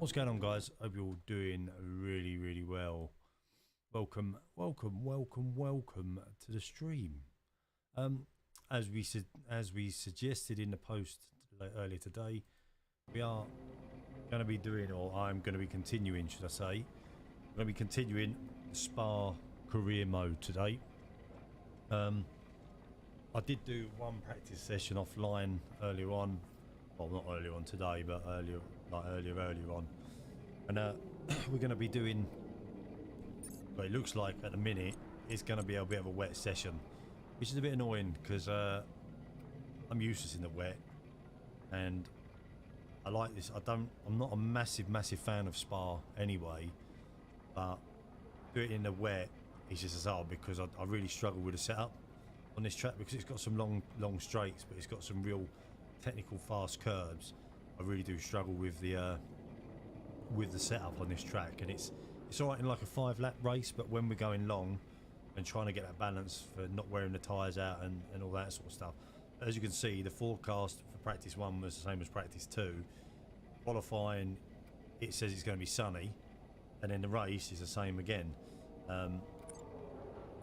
What's going on, guys? Hope you're all doing really well. Welcome to the stream. As we suggested in the post earlier today, we are going to be doing, or I'm going to be continuing, should I say, I'm going to be continuing the Spa career mode today. I did do one practice session offline earlier on. Well, not earlier on today, but earlier on. And we're going to be doing, well, it looks like at the minute it's going to be a bit of a wet session, which is a bit annoying because I'm useless in the wet, and I like this. I'm not a massive fan of Spa anyway, but do it in the wet is just as hard because I really struggle with the setup on this track because it's got some long straights, but it's got some real technical fast curves. I really do struggle with the setup on this track, and it's all right in like a 5-lap race, but when we're going long and trying to get that balance for not wearing the tyres out and all that sort of stuff. As you can see, the forecast for practice 1 was the same as practice 2. Qualifying, it says it's going to be sunny, and then the race is the same again.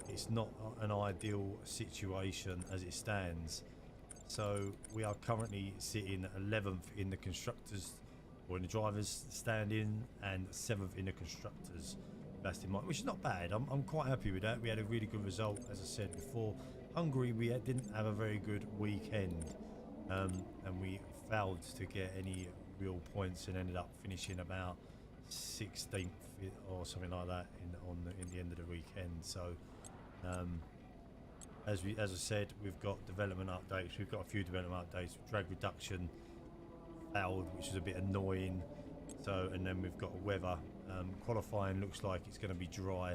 It's not an ideal situation as it stands. So we are currently sitting 11th in the constructors, or in the drivers standing, and 7th in the constructors. That's in mind, which is not bad. I'm quite happy with that. We had a really good result, as I said before. Hungary, we didn't have a very good weekend, and we failed to get any real points and ended up finishing about 16th or something like that in the end of the weekend. So. As I said, we've got development updates. We've got a few development updates. Drag reduction failed, which is a bit annoying. So, and then we've got weather. Qualifying looks like it's going to be dry.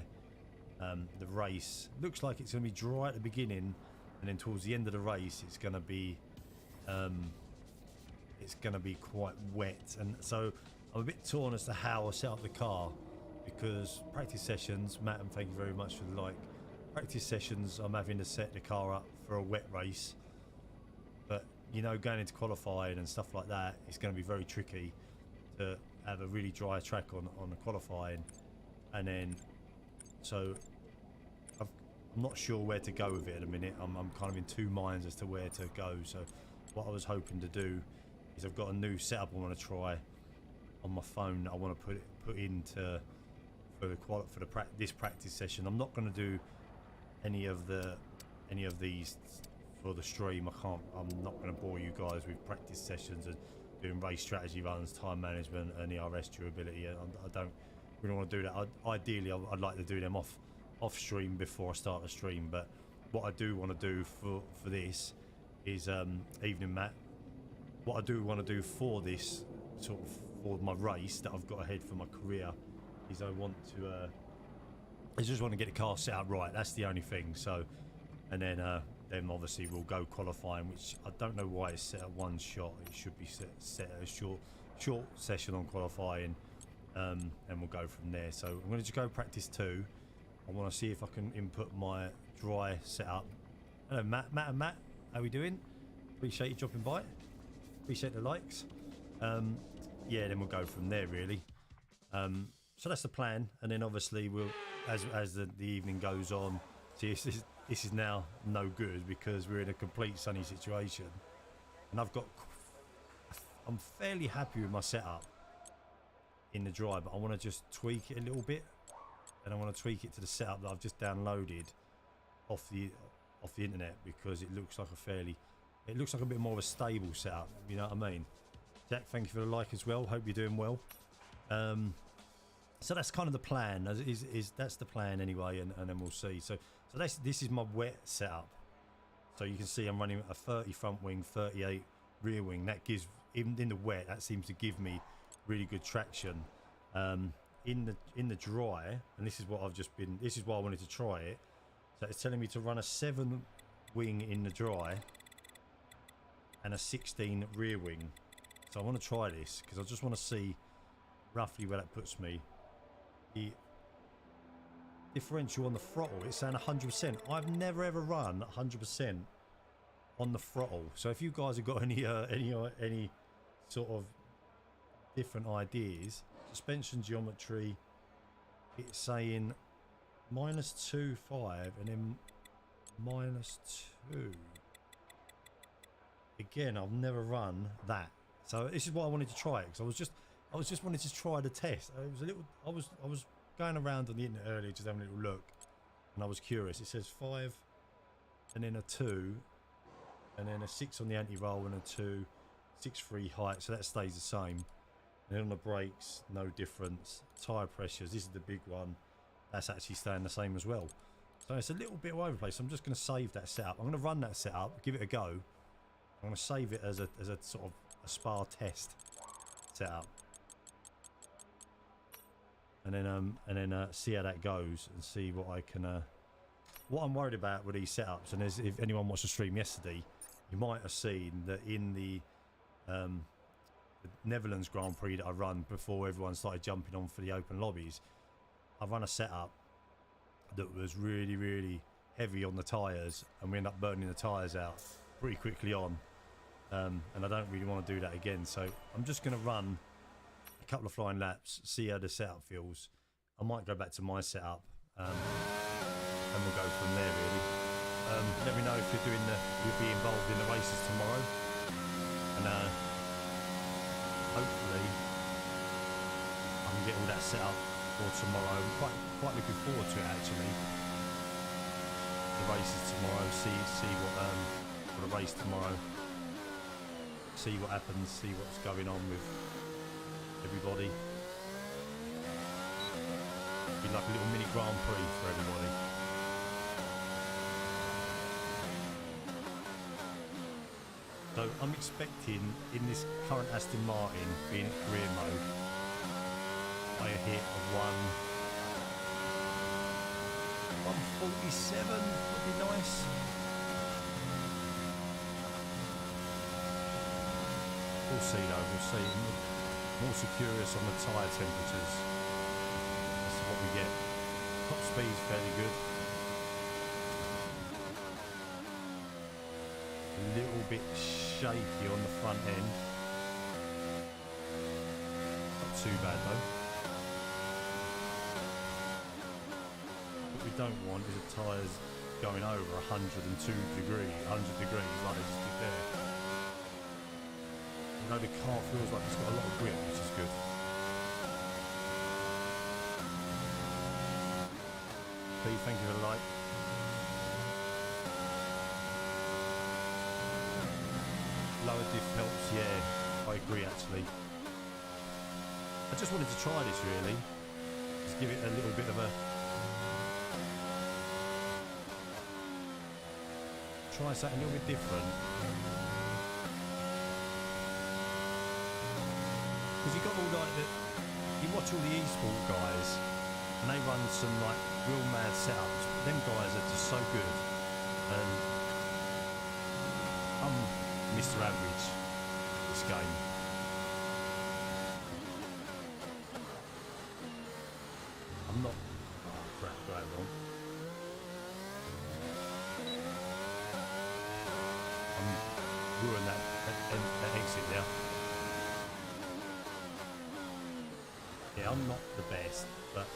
The race looks like it's going to be dry at the beginning, and then towards the end of the race, it's going to be quite wet. And so, I'm a bit torn as to how I set up the car, because practice sessions, Matt, and thank you very much for the like. Practice sessions, I'm having to set the car up for a wet race, but you know, going into qualifying and stuff like that, it's going to be very tricky to have a really dry track on the qualifying. And then, so I'm not sure where to go with it at the minute. I'm kind of in two minds as to where to go. So what I was hoping to do is, I've got a new setup I want to try on my phone. I want to put into this practice session. I'm not going to do any of these for the stream. I'm not going to bore you guys with practice sessions and doing race strategy runs, time management, and ERS durability. I don't really want to do that. Ideally, I'd like to do them off stream before I start the stream. But what I do want to do for this is evening, Matt. What I do want to do for this sort of for my race that I've got ahead for my career is I just want to get the car set up right. That's the only thing. So, and then obviously we'll go qualifying, which I don't know why it's set at one shot. It should be set at a short session on qualifying, and we'll go from there. So I'm going to just go practice 2. I want to see if I can input my dry setup. Hello, Matt, how are we doing? Appreciate you dropping by. Appreciate the likes. Yeah, then we'll go from there really. So that's the plan, and then obviously we'll, as the evening goes on. See, this is now no good because we're in a complete sunny situation, and I'm fairly happy with my setup in the dry, but I want to just tweak it a little bit, and I want to tweak it to the setup that I've just downloaded off the internet, because it looks like a bit more of a stable setup. You know what I mean? Jack, thank you for the like as well. Hope you're doing well. So that's kind of the plan. That's the plan anyway, and then we'll see. So this is my wet setup. So you can see I'm running a 30 front wing, 38 rear wing. That gives, even in the wet, that seems to give me really good traction. In the dry, and this is what this is why I wanted to try it. So it's telling me to run a 7 wing in the dry and a 16 rear wing. So I want to try this because I just want to see roughly where that puts me. The differential on the throttle, it's saying 100%. I've never ever run 100% on the throttle. So if you guys have got any sort of different ideas, suspension geometry, it's saying -2.5 and then -2. Again, I've never run that, so this is why I wanted to try it, because I was just wanting to try the test. It was a little, I was going around on the internet earlier just having a little look, and I was curious. It says 5 and then a 2 and then a 6 on the anti-roll and a 2, 6.3 height, so that stays the same. And then on the brakes, no difference. Tyre pressures, this is the big one, that's actually staying the same as well. So it's a little bit all over the place. I'm just going to save that setup. I'm going to run that setup, give it a go. I'm going to save it as a sort of a spa test setup, and then see how that goes and see what I can. What I'm worried about with these setups, and if anyone watched the stream yesterday, you might have seen that in the Netherlands Grand Prix that I run before everyone started jumping on for the open lobbies, I run a setup that was really, really heavy on the tyres, and we end up burning the tyres out pretty quickly on. And I don't really want to do that again, so I'm just going to run a couple of flying laps, see how the setup feels. I might go back to my setup, and we'll go from there really. Let me know if you'll be involved in the races tomorrow, and hopefully I can get all that set up for tomorrow. I'm quite looking forward to it actually. The races tomorrow, see what for the race tomorrow. See what happens, see what's going on with everybody. Be like a little mini Grand Prix for everybody. So I'm expecting in this current Aston Martin being at career mode by a hit of 147 would be nice. We'll see though, we'll see. I'm also curious on the tyre temperatures as to what we get. Top speed's fairly good. A little bit shaky on the front end. Not too bad though. What we don't want is the tyres going over 102 degrees, 100 degrees like they just did there. You know, the car feels like it's got a lot of grip, which is good. Pete, thank you for the like. Lower diff helps, yeah, I agree actually. I just wanted to try this really. Just give it a little bit of a... Try something a little bit different. Because you got all like the, you watch all the e-sport guys, and they run some like real mad setups. But them guys are just so good, and I'm Mr. Average this game. I'm not. Oh crap! Go on. I'm ruining that exit there. Yeah, I'm not the best, but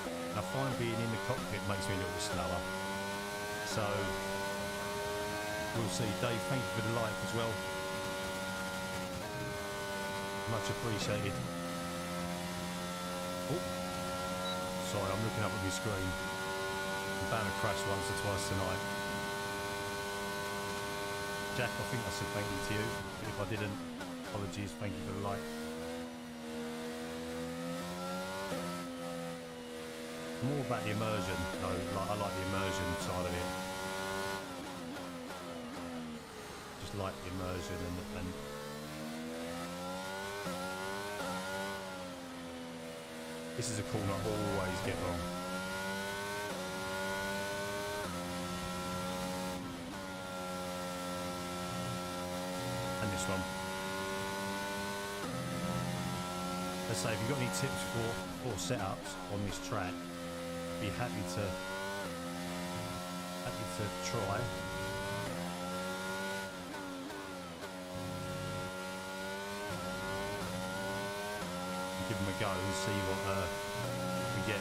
I find being in the cockpit makes me a little bit slower. So, we'll see. Dave, thank you for the like as well. Much appreciated. Oh, sorry, I'm looking up at my screen. I'm bound to crash once or twice tonight. Jack, I think I said thank you to you. But if I didn't, apologies, thank you for the like. More about the immersion though, like, I like the immersion side of it. Just like the immersion and this is a corner I always get wrong. And this one. Let's say if you've got any tips for setups on this track, be happy to try. give them a go and see what we get.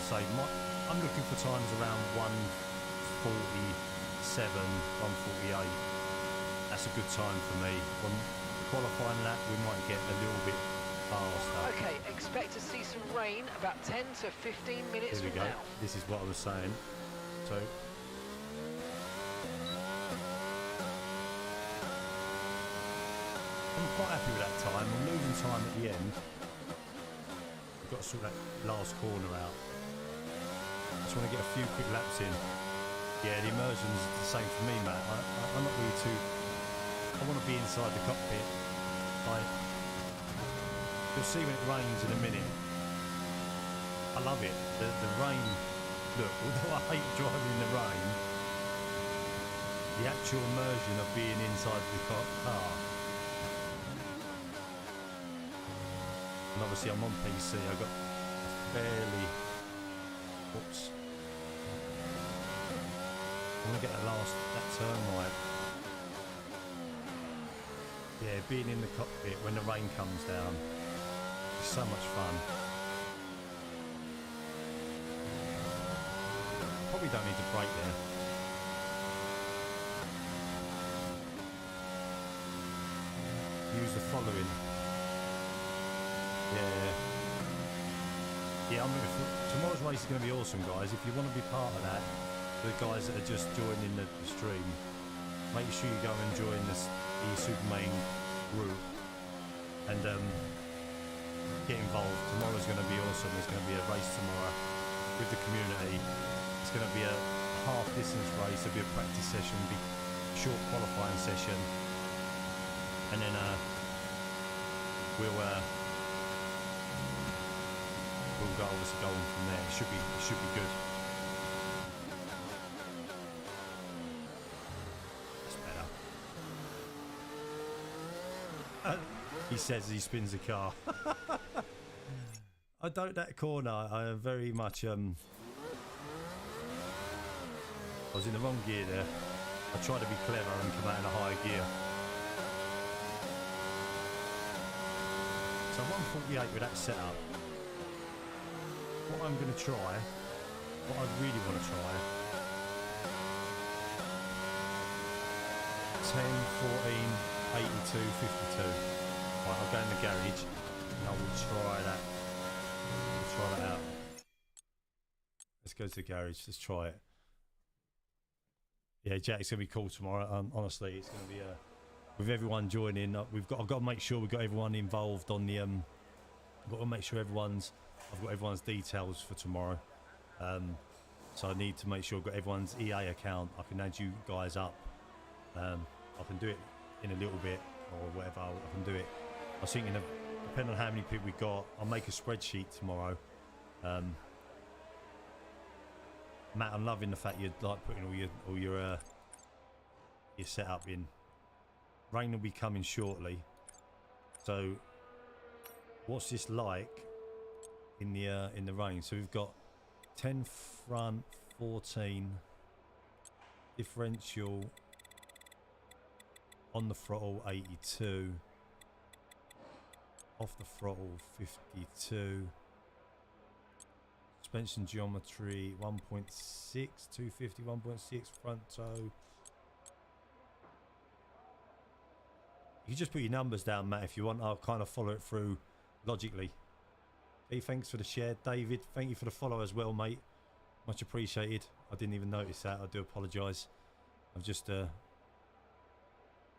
So I'm looking for times around 1:47, 1:48. That's a good time for me. On qualifying lap, we might get a little bit faster. Okay, expect to see some rain about 10 to 15 minutes Here we from go. now. This is what I was saying. So I'm quite happy with that time. I'm losing time at the end. We've got to sort that last corner out. Just want to get a few quick laps in. Yeah, the immersion's the same for me, Matt. I'm not really too... I want to be inside the cockpit. You'll see when it rains in a minute. I love it. The rain... Look, although I hate driving in the rain, the actual immersion of being inside the car. And obviously I'm on PC. I got fairly... Oops. I want to get that turn right. Yeah, being in the cockpit when the rain comes down, it's so much fun. Probably don't need to brake there. Use the following. Yeah, I'm looking for tomorrow's race is going to be awesome, guys. If you want to be part of that, the guys that are just joining the stream, make sure you go and join the SuperMayne group and get involved. Tomorrow's going to be awesome. There's going to be a race tomorrow with the community. It's going to be a half distance race. There'll be a practice session, be short qualifying session, and then we'll go obviously go on from there. It should be good. He says he spins the car. I don't that corner. I am very much I was in the wrong gear there. I tried to be clever and come out in a higher gear. So 1:48 with that setup. What I'm going to try, what I really want to try, 10, 14, 82, 52. Right, I'll go in the garage and I will try that. We'll try that out. Let's go to the garage. Let's try it. Yeah, Jack, it's gonna be cool tomorrow. Honestly, it's gonna be with everyone joining. I've got to make sure we've got everyone involved on the. I've got to make sure I've got everyone's details for tomorrow. So I need to make sure I've got everyone's EA account. I can add you guys up. I can do it in a little bit or whatever. I can do it. I was thinking of, depending on how many people we got, I'll make a spreadsheet tomorrow. Matt, I'm loving the fact you're like putting all your setup in. Rain will be coming shortly. So, what's this like in the rain? So we've got 10 front, 14 differential on the throttle 82. Off the throttle 52. Suspension geometry 1.6, 250, 1.6 front toe. You can just put your numbers down, Matt, if you want. I'll kind of follow it through logically. Hey, thanks for the share. David, thank you for the follow as well, mate. Much appreciated. I didn't even notice that. I do apologise. I've just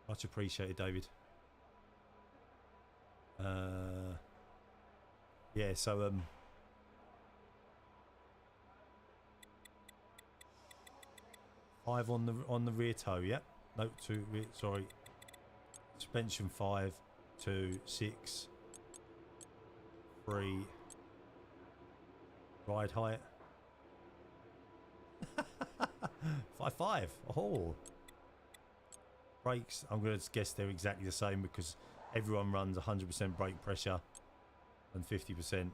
much appreciated, David. Yeah, so 5 on the rear toe, yeah. No, 2. Sorry. Suspension 5, 2, 6, 3. Ride height 5. Oh. Brakes, I'm going to guess they're exactly the same because everyone runs 100% brake pressure and 50%.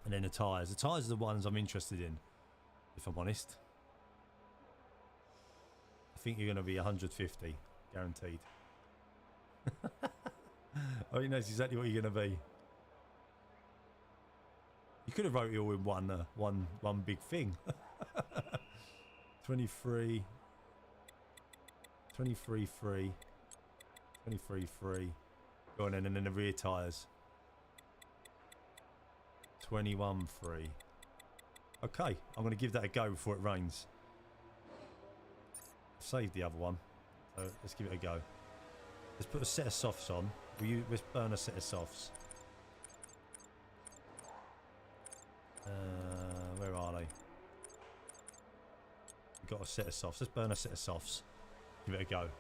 And then the tyres. The tyres are the ones I'm interested in, if I'm honest. I think you're going to be 150, guaranteed. I think that's exactly what you're going to be. You could have wrote it all in one big thing. 23, 23, 3, 23, 3. Go on, and then the rear tyres. 21, 3. Okay, I'm going to give that a go before it rains. Saved the other one, so let's give it a go. Let's put a set of softs on. Let's burn a set of softs. Where are they? We've got a set of softs. Let's burn a set of softs. Give it a go.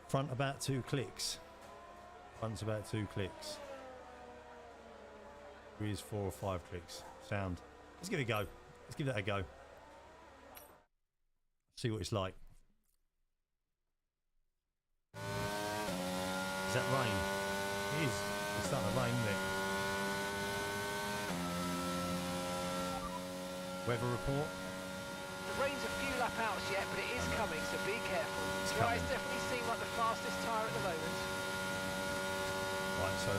Front about 2 clicks. Front's about 2 clicks. Rear's 4 or 5 clicks. Sound. Let's give it a go. Let's give that a go. See what it's like. Is that rain? It is. It's starting to rain, isn't it? Weather report. The rain's a few lap outs yet, but it is coming, so be careful. Dry's definitely seem like the fastest tyre at the moment. Right, so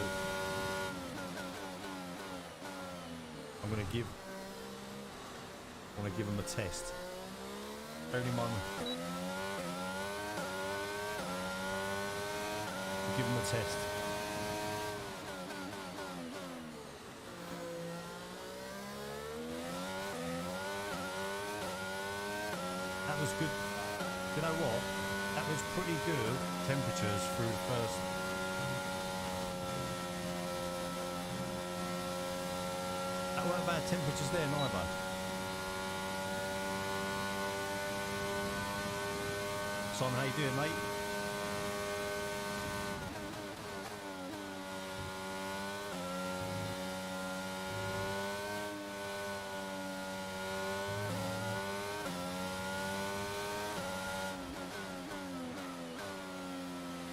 I want to give them a test. Bearing in mind, we'll give them a test. That was good. You know what? That was pretty good temperatures through the first. That weren't bad temperatures there neither. Son, how you doing, mate?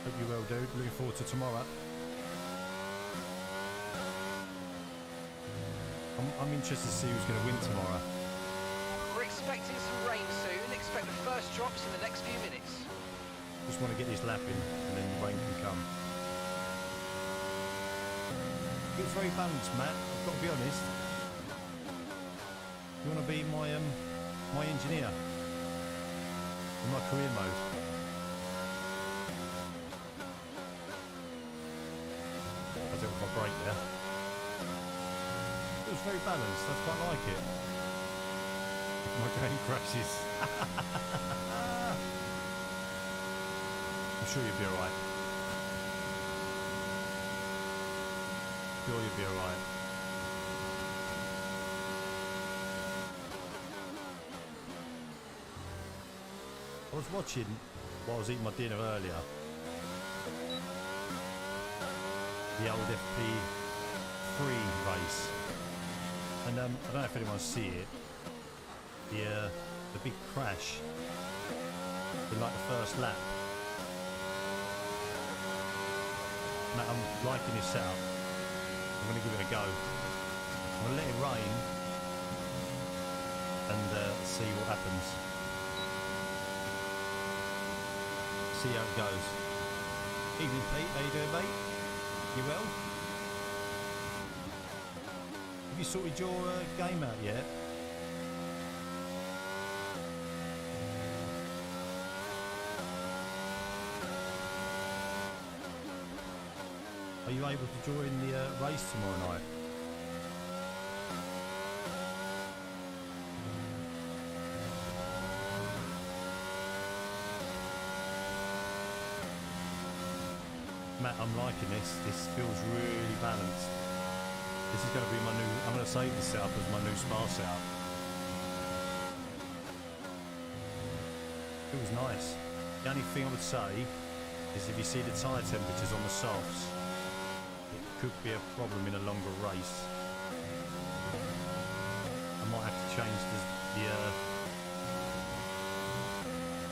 Hope you're well, dude. Looking forward to tomorrow. I'm interested to see who's going to win tomorrow. We're expecting some rain soon. Expect the first drops in the next few minutes. Just want to get this lap in and then the rain can come. It's very balanced, Matt. I've got to be honest. You want to be my engineer in my career mode? I did it with my brake there. It was very balanced. I quite like it. My game crashes. I'm sure you'll be alright. Sure you'll be alright. I was watching while I was eating my dinner earlier. The old FP3 race. And I don't know if anyone see it. The big crash in like the first lap. Matt, I'm liking this setup. I'm going to give it a go. I'm going to let it rain and see what happens. See how it goes. Evening, Pete. How you doing, mate? You well? Have you sorted your game out yet? Are you able to join the race tomorrow night? Matt, I'm liking this. This feels really balanced. This is going to be my new. I'm going to save this setup as my new spa setup. Feels nice. The only thing I would say is if you see the tyre temperatures on the softs, could be a problem in a longer race. I might have to change the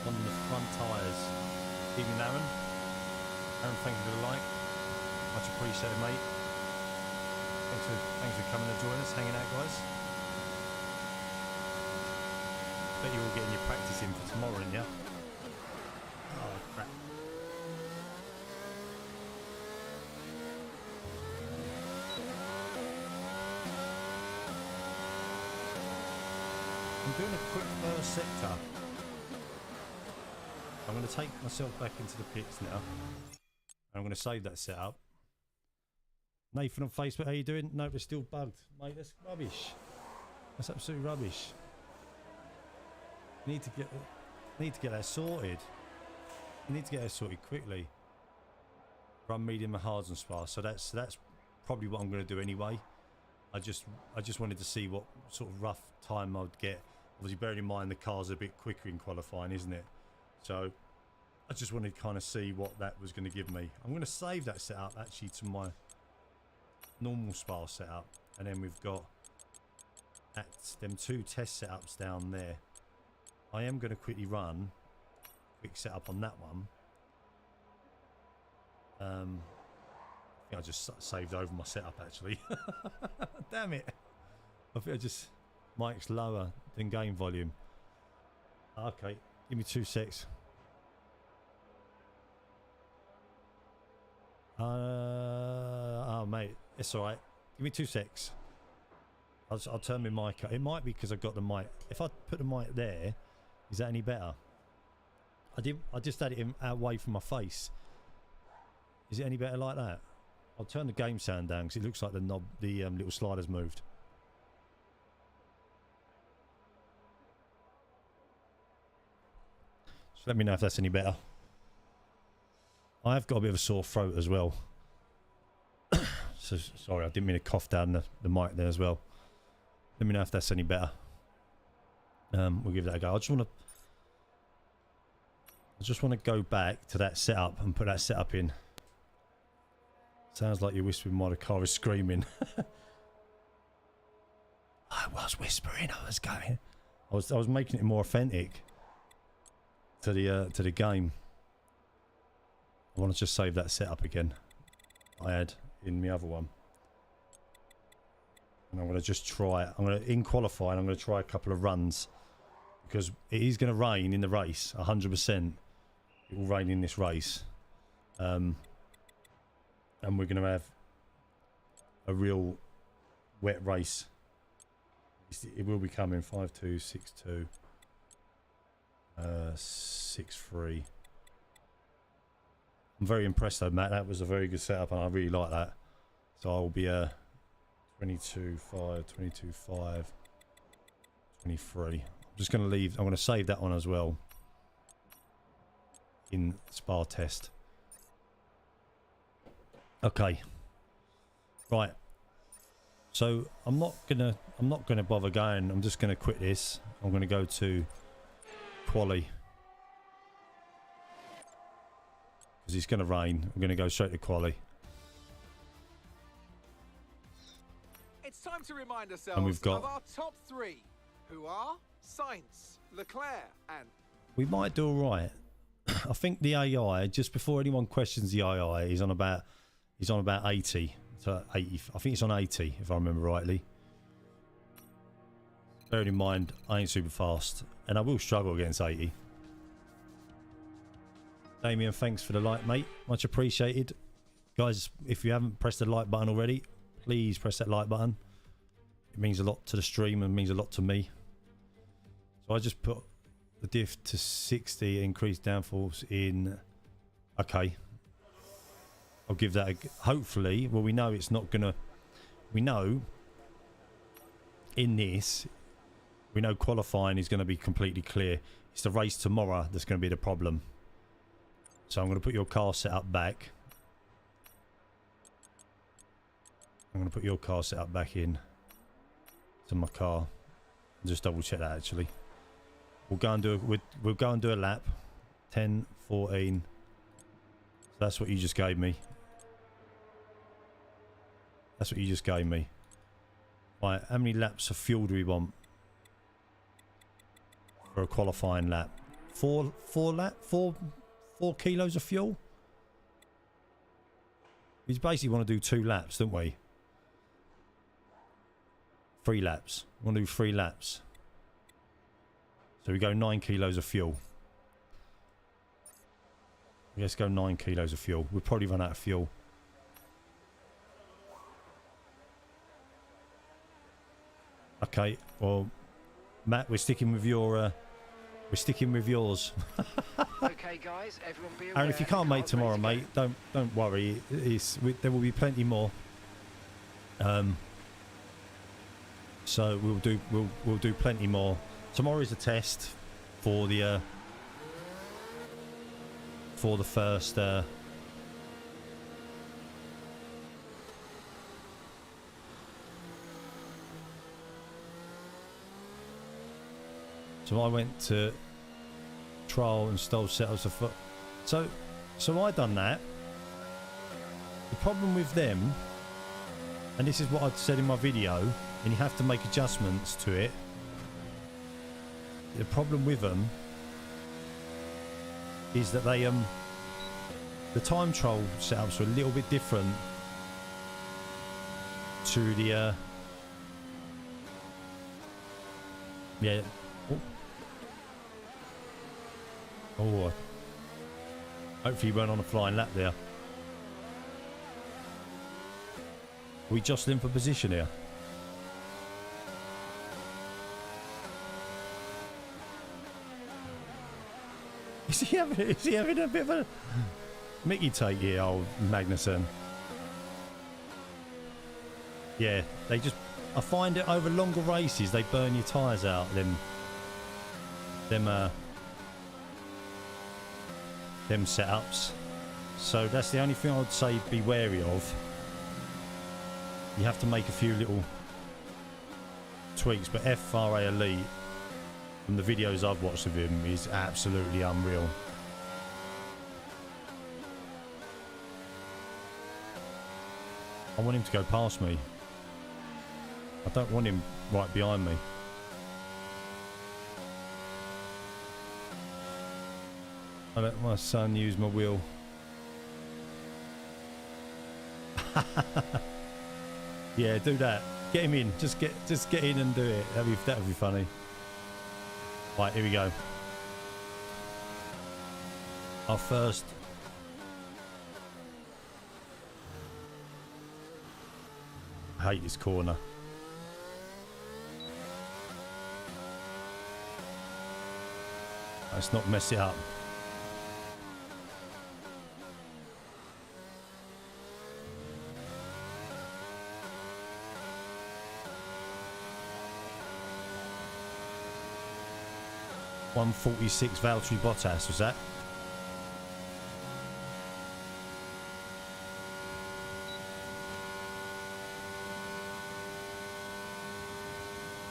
on the front tyres. Evening, Aaron. Aaron, thank you for the like. Much appreciated, mate. Thanks for coming to join us, hanging out, guys. Bet you're all getting your practice in for tomorrow, aren't you? Oh, crap. I'm doing a quick first sector. I'm going to take myself back into the pits now. I'm going to save that setup. Nathan on Facebook, how you doing? No, they're still bugged. Mate, that's rubbish. That's absolutely rubbish. You need to get that sorted. You need to get that sorted quickly. Run medium and hards and sparse. So that's probably what I'm going to do anyway. I just wanted to see what sort of rough time I'd get. Obviously, bearing in mind the car's a bit quicker in qualifying, isn't it? So I just wanted to kind of see what that was going to give me. I'm going to save that setup actually to my normal sparse setup, and then we've got them 2 test setups down there. I am going to quickly run quick setup on that one. I think I just saved over my setup actually. Damn it. I think I just mic's lower than game volume. Okay, give me 2 secs. Oh mate, it's alright. Give me 2 secs. I'll turn my mic up. It might be because I've got the mic. If I put the mic there, is that any better? I just had it away from my face. Is it any better like that? I'll turn the game sound down because it looks like the knob, the little slider's moved. So let me know if that's any better. I've got a bit of a sore throat as well. So sorry, I didn't mean to cough down the mic there as well. Let me know if that's any better. We'll give that a go. I just want to go back to that setup and put that setup in. Sounds like you're whispering while the car is screaming. I was whispering. I was going. I was making it more authentic to the game. I want to just save that setup again. I had in the other one. And I'm going to just try it. In qualifying, I'm going to try a couple of runs. Because it is going to rain in the race, 100%. It will rain in this race. And we're going to have a real wet race. It will be coming 5-2, 6-2, 6-3. I'm very impressed though, Matt. That was a very good setup and I really like that. So I'll be 22-5, 22-5, 23. I'm just going to leave. I'm going to save that one as well in Spa test. Okay. Right. So I'm not gonna bother going. I'm just gonna quit this. I'm gonna go to quali because it's gonna rain. I'm gonna go straight to quali. It's time to remind ourselves And we've got of our top 3, who are Sainz, Leclerc, and we might do all right. I think the AI, just before anyone questions the AI, is on about 80. So 80. I think it's on 80 if I remember rightly. Bearing in mind, I ain't super fast, and I will struggle against 80. Damien, thanks for the like, mate. Much appreciated. Guys, if you haven't pressed the like button already, please press that like button. It means a lot to the stream and means a lot to me. So I just put the diff to 60, increased downforce in. Okay. I'll give that a. Hopefully, well, we know it's not gonna. We know in this, we know qualifying is going to be completely clear. It's the race tomorrow that's going to be the problem. So I'm going to put your car setup back. I'm going to put your car setup back in to my car. Just double check that actually. We'll go and do a lap. 10, 14. So that's what you just gave me. That's what you just gave me. Right, how many laps of fuel do we want for a qualifying lap? 4 kilos of fuel? We basically want to do 2 laps, don't we? 3 laps. We want to do 3 laps. So we go 9 kilos of fuel. Let's go 9 kilos of fuel. We'll probably run out of fuel. Okay, well, Matt, we're sticking with your we're sticking with yours. Okay, guys, everyone be aware. Aaron, if you can't make tomorrow, mate, don't worry. There will be plenty more. So we'll do plenty more. Tomorrow is a test for the first. So I went to trial and install setups of foot. So I done that. The problem with them, and this is what I said in my video, and you have to make adjustments to it. The problem with them is that they the time trial setups are a little bit different to the yeah. Oh, hopefully you weren't on a flying lap there. We jostling for position here. Is he having a bit of a Mickey take here, old Magnussen? Yeah, they just, I find it over longer races they burn your tyres out. Them setups. So that's the only thing I would say be wary of. You have to make a few little tweaks, but FRA Elite, from the videos I've watched of him, is absolutely unreal. I want him to go past me. I don't want him right behind me. I let my son use my wheel. Yeah, do that. Get him in. Just get in and do it. That'd be funny. Right, here we go. Our first. I hate this corner. Let's not mess it up. .146 Valtteri Bottas, was that?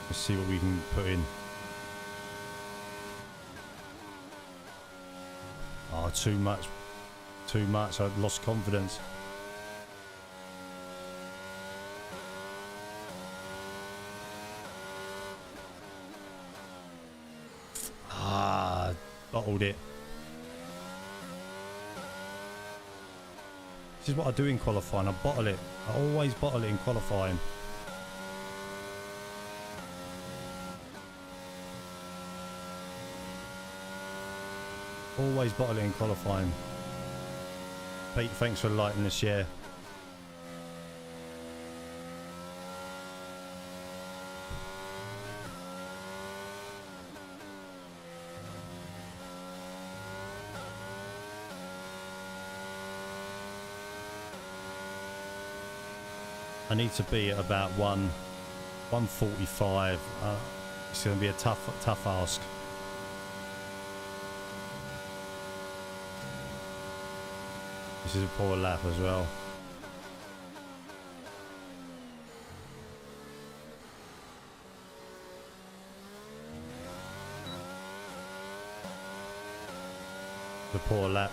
Let's see what we can put in. Oh, too much. Too much. I've lost confidence. Bottled it. This is what I do in qualifying. I bottle it. I always bottle it in qualifying. Always bottle it in qualifying. Pete, thanks for lighting the share. I need to be at about 145. It's going to be a tough ask. This is a poor lap as well. The poor lap.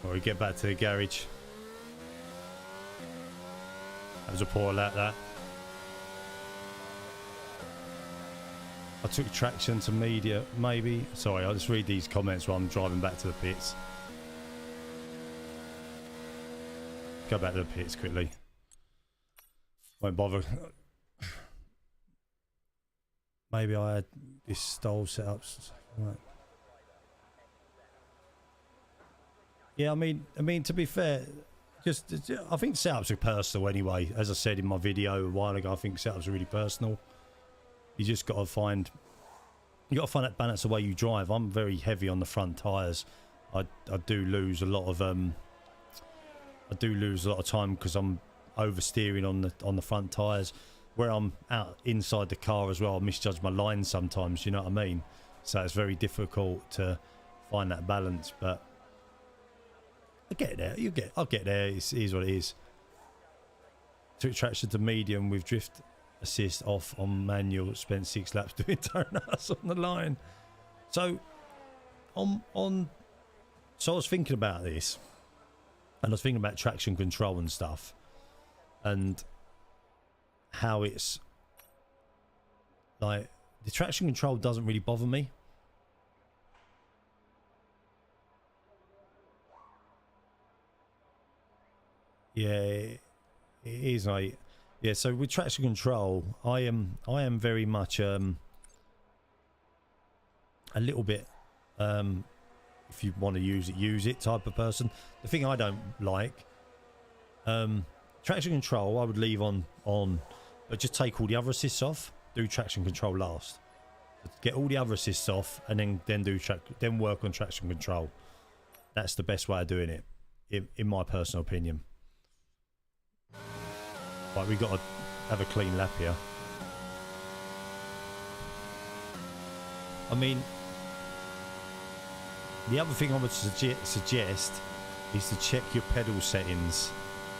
Or we get back to the garage. That was a poor lap, that. I took traction to media, maybe. Sorry, I'll just read these comments while I'm driving back to the pits. Go back to the pits quickly. Won't bother. Maybe I had this stall setups. Right. Yeah, I mean, to be fair, just I think setups are personal anyway. As I said in my video a while ago, I think setups are really personal. You just got to find that balance the way you drive. I'm very heavy on the front tires. I do lose a lot of time because I'm oversteering on the front tires. Where I'm out inside the car as well, I misjudge my lines sometimes. You know what I mean? So it's very difficult to find that balance. But I get there. I'll get there. It is what it is. Took traction to medium with drift assist off on manual. Spent 6 laps doing donuts on the line. So so I was thinking about this, and I was thinking about traction control and stuff, and how it's like the traction control doesn't really bother me. Yeah, it is, mate. Yeah, so with traction control, I am very much a little bit if you want to use it type of person. The thing I don't like, traction control I would leave on, but just take all the other assists off. Do traction control last. Get all the other assists off, and then work on traction control. That's the best way of doing it, in my personal opinion. Right, we've got to have a clean lap here. I mean, the other thing I would suggest is to check your pedal settings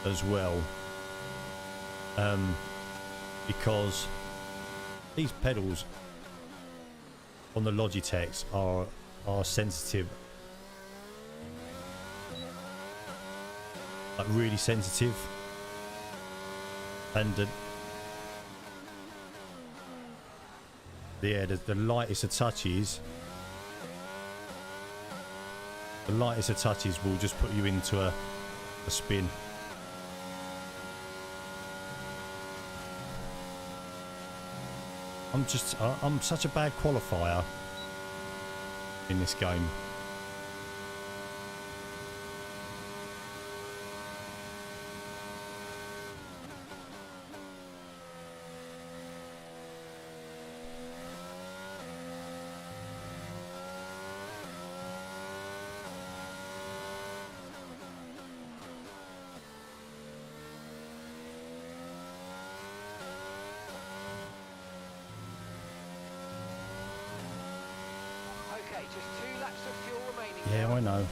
as well, because these pedals on the Logitechs are sensitive, like really sensitive, and the lightest of touches. The lightest of touches will just put you into a spin. I'm such a bad qualifier in this game. Just 2 laps of fuel remaining. Yeah, now. I know.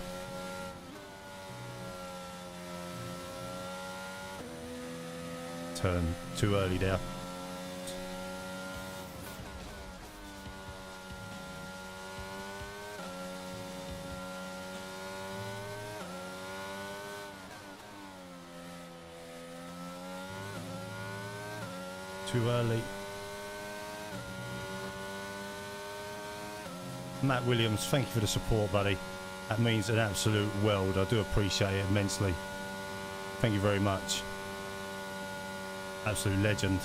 Turn too early there. Too early. Matt Williams, thank you for the support, buddy. That means an absolute world. I do appreciate it immensely. Thank you very much. Absolute legend.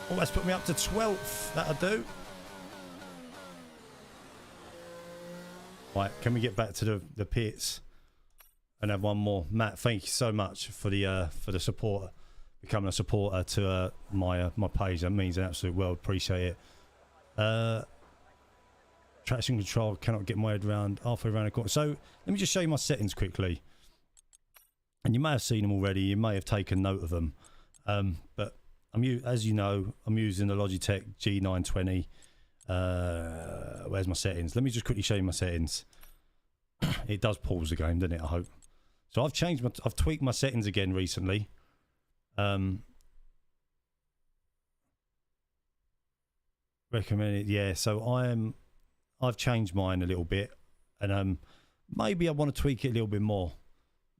Oh, that's put me up to 12th. That'll do. Right, can we get back to the pits and have one more? Matt, thank you so much for the support, becoming a supporter to my page. That means an absolute world. Appreciate it. Traction control, cannot get my head around halfway around the corner. So let me just show you my settings quickly. And you may have seen them already. You may have taken note of them. But as you know, I'm using the Logitech G920. Where's my settings? Let me just quickly show you my settings. It does pause the game, doesn't it? I hope. So I've tweaked my settings again recently. Recommended, yeah. So I've changed mine a little bit, and maybe I want to tweak it a little bit more,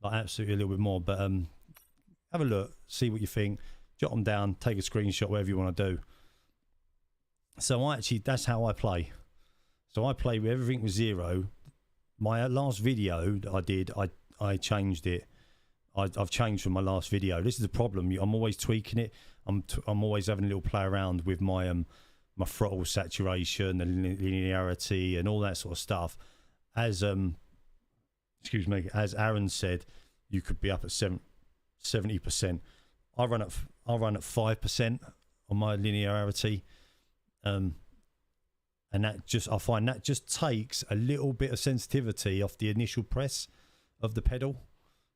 like absolutely a little bit more. But have a look, see what you think, jot them down, take a screenshot, whatever you want to do. So that's how I play. So I play with everything with 0. My last video that I did, I changed it. I've changed from my last video. This is the problem. I'm always tweaking it. I'm always having a little play around with my my throttle saturation and linearity and all that sort of stuff. As excuse me, as Aaron said, you could be up at 70%. I run at 5% on my linearity, and that I find that just takes a little bit of sensitivity off the initial press of the pedal.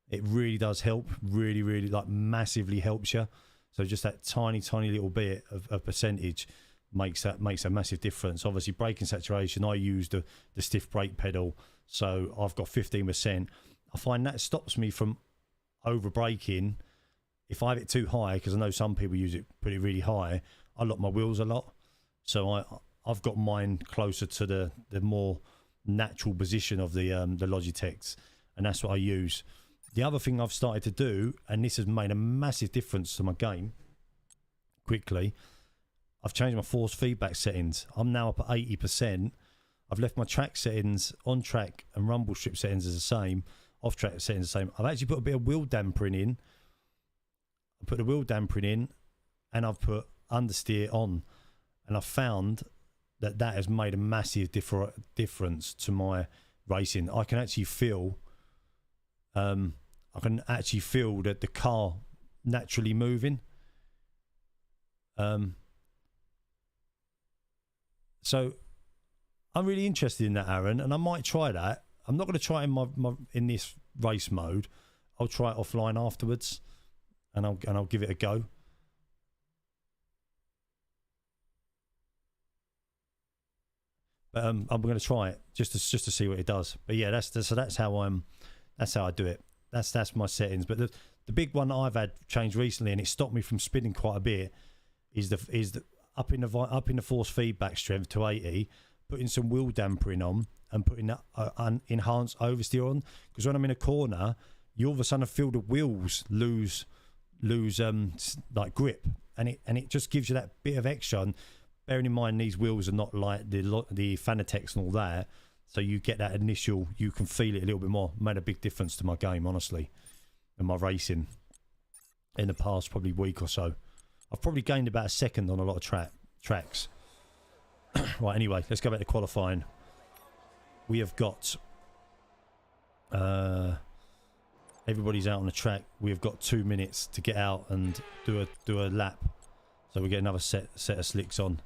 It really does help, really like massively helps you. So just that tiny little bit of percentage makes a massive difference. Obviously braking saturation, I use the stiff brake pedal, so I've got 15%. I find that stops me from over braking. If I have it too high, because I know some people put it really high, I lock my wheels a lot. So I've got mine closer to the more natural position of the Logitechs, and that's what I use. The other thing I've started to do, and this has made a massive difference to my game quickly, I've changed my force feedback settings. I'm now up at 80%. I've left my track settings, on track and rumble strip settings as the same, off track settings the same. I've actually put a bit of wheel dampering in. I put the wheel dampering in, and I've put understeer on, and I've found that has made a massive difference to my racing. I can actually feel that the car naturally moving. So I'm really interested in that, Aaron, and I might try that. I'm not going to try it in this race mode. I'll try it offline afterwards, and I'll give it a go. But I'm going to try it just to see what it does. But yeah, that's how I do it. That's my settings. But the big one that I've had changed recently, and it stopped me from spinning quite a bit, is the up in the force feedback strength to 80, putting some wheel dampering on, and putting that enhanced oversteer on. Because when I'm in a corner, you all of a sudden feel the wheels lose like grip, and it just gives you that bit of extra. And bearing in mind these wheels are not like the Fanatec's and all that, so you get that initial, you can feel it a little bit more. Made a big difference to my game, honestly, and my racing in the past probably week or so. I've probably gained about a second on a lot of tracks. Right, anyway, let's go back to qualifying. We have got everybody's out on the track. We have got 2 minutes to get out and do a lap, so we get another set of slicks on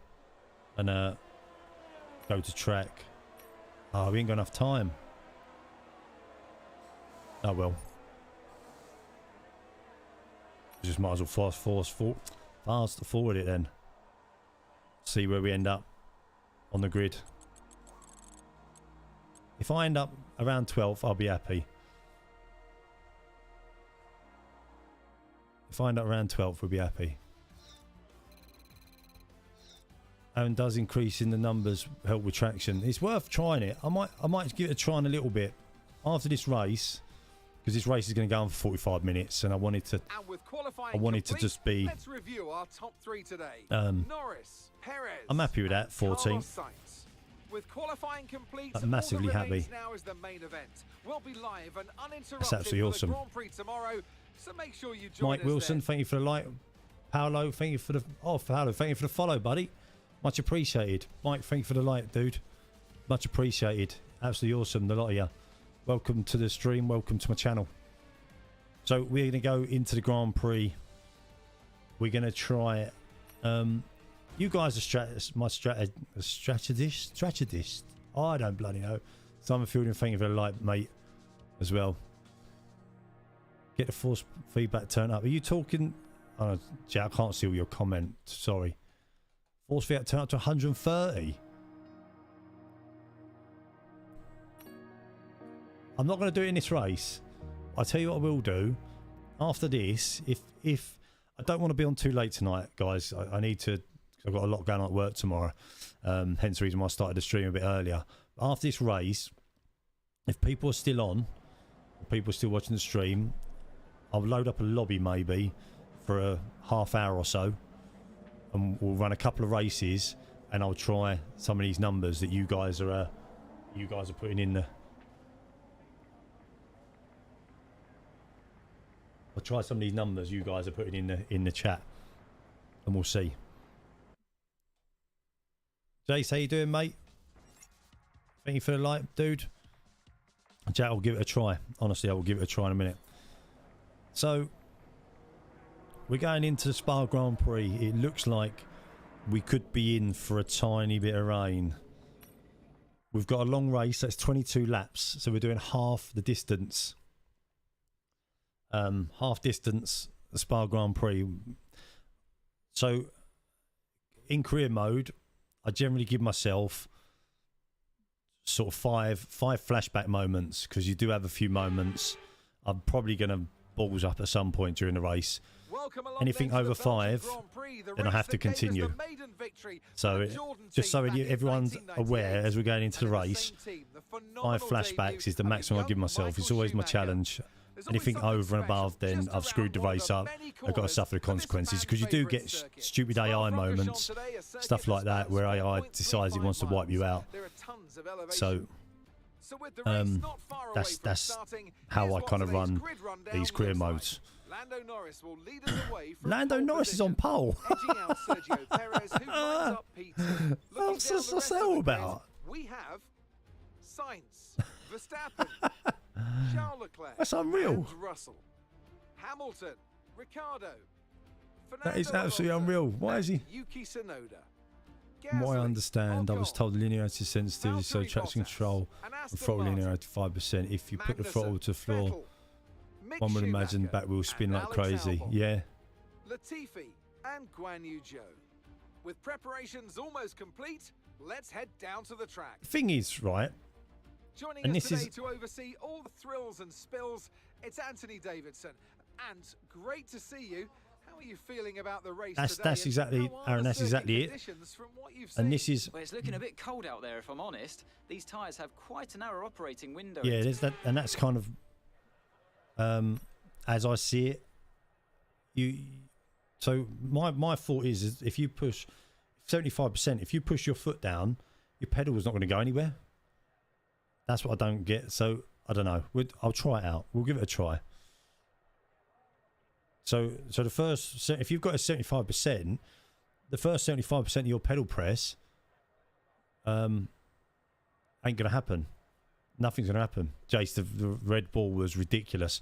and go to track. Oh, we ain't got enough time. Oh well, just might as well fast forward it then. See where we end up on the grid. If I end up around 12th, I'll be happy. If I end up around 12th, we'll be happy. And does increasing the numbers help with traction? It's worth trying it. I might give it a try in a little bit after this race, because this race is going to go on for 45 minutes, and I wanted to just be. Let's review our top 3 today. Norris, Perez, I'm happy with that. 14. With qualifying complete, I'm massively happy. Now is the main event. We'll be live and uninterrupted. That's absolutely awesome. For the Grand Prix tomorrow, so make sure you join Mike us Wilson, then. thank you for the like. Paolo, thank you for the Paolo, thank you for the follow, buddy. Much appreciated. Mike, thank you for the like, dude. Much appreciated. Absolutely awesome, the lot of you. Welcome to the stream. Welcome to my channel. So we're going to go into the Grand Prix. We're going to try it. You guys are strategist. I don't bloody know. Simon Fielding, thank you for the like, mate, as well. Get the force feedback turned up. Are you talking? Oh, Jack, I can't see all your comment. Sorry. Force feedback turned up to 130. I'm not going to do it in this race. I'll tell you what I will do. After this, if I don't want to be on too late tonight, guys, I need to. I've got a lot going on at work tomorrow. Hence the reason why I started the stream a bit earlier. But after this race, if people are still on, people are still watching the stream, I'll load up a lobby maybe for a half hour or so, and we'll run a couple of races, and I'll try some of these numbers that you guys are putting in the. I'll try some of these numbers you guys are putting in the chat, and we'll see. Jace, how you doing, mate? Thank you for the like, dude. Jack, I'll give it a try. Honestly, I will give it a try in a minute. So, we're going into the Spa Grand Prix. It looks like we could be in for a tiny bit of rain. We've got a long race. That's 22 laps. So we're doing half the distance. Half distance, the Spa Grand Prix. So, in career mode, I generally give myself sort of five flashback moments, because you do have a few moments. I'm probably going to balls up at some point during the race. Anything over 5, then I have to continue. So just so everyone's aware, as we're going into the race, 5 flashbacks is the maximum I give myself. It's always my challenge. Anything over and above, then I've screwed the race up. I've got to suffer the consequences, because you do get stupid AI moments, stuff like that, where AI decides it wants to wipe you out. So that's how I kind of run these career modes. Lando Norris is on pole. What's that all about? We have Sainz, Verstappen, Charles Leclerc, that's unreal. and Russell, Hamilton, Ricciardo, That is absolutely unreal. Why is he? Yuki Tsunoda. From what I understand, I was told linearity sensitivity, so traction control and throttle linearity 5%. If you put the throttle to the floor, one would imagine back wheel spin like crazy. Yeah. Latifi and Guan Yu Zhou. With preparations almost complete, let's head down to the track. The thing is, right, Joining and us this today is to oversee all the thrills and spills, it's Anthony Davidson. And great to see you. How are you feeling about the race today? That's exactly, Aaron, that's exactly it. And this is... Well, it's looking a bit cold out there, if I'm honest. These tyres have quite a narrow operating window. Yeah, there's that, and that's kind of, as I see it, so my thought is if you push 75%, if you push your foot down, your pedal is not going to go anywhere. That's what I don't get. So I don't know. I'll try it out. We'll give it a try. So the first, if you've got a 75%, the first 75% of your pedal press ain't going to happen. Nothing's going to happen. Jace, the Red Bull was ridiculous.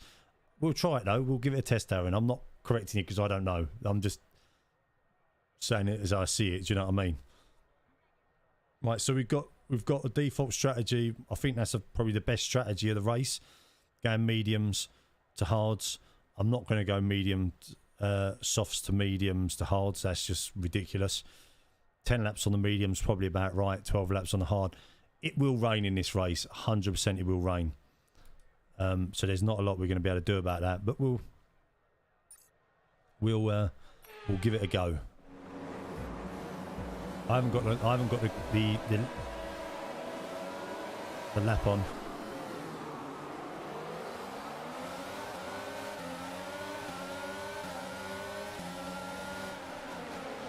We'll try it though. We'll give it a test, Aaron. I'm not correcting it because I don't know. I'm just saying it as I see it. Do you know what I mean? Right. So we've got a default strategy. I think that's probably the best strategy of the race. Going mediums to hards. I'm not going to go medium, softs to mediums to hards. That's just ridiculous. 10 laps on the mediums, probably about right. 12 laps on the hard. It will rain in this race. 100% it will rain. So there's not a lot we're going to be able to do about that. But we'll give it a go. I haven't got the lap on.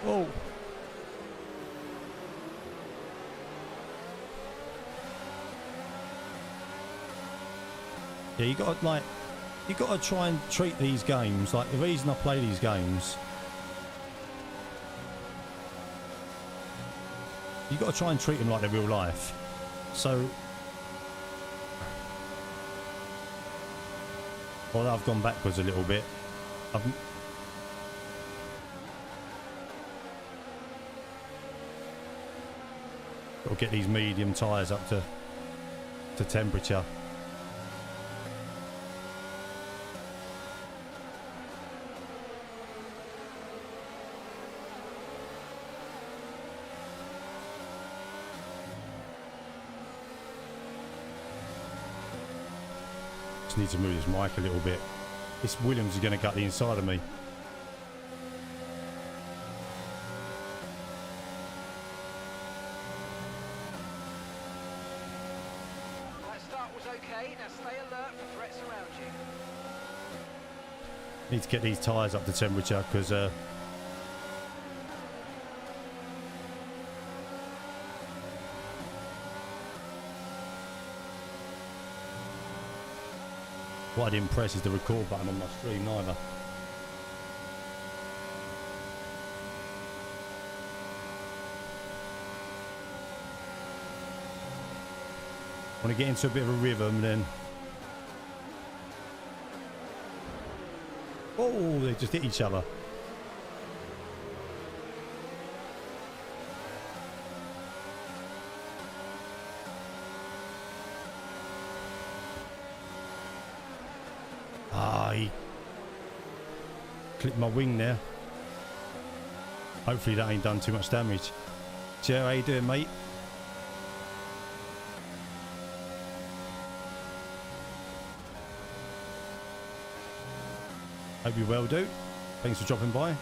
Oh. Yeah, you got to try and treat these games like the reason I play these games. You got to try and treat them like they're real life. So, well, I've gone backwards a little bit. Got to get these medium tyres up to temperature. Just need to move this mic a little bit. This Williams is going to gut the inside of me. Need to get these tyres up to temperature because got What I didn't press is the record button on my stream either. Want to get into a bit of a rhythm then. Oh, they just hit each other. Ah, he clipped my wing there. Hopefully that ain't done too much damage. Joe, how you doing, mate? Hope you well, do. Thanks for dropping by.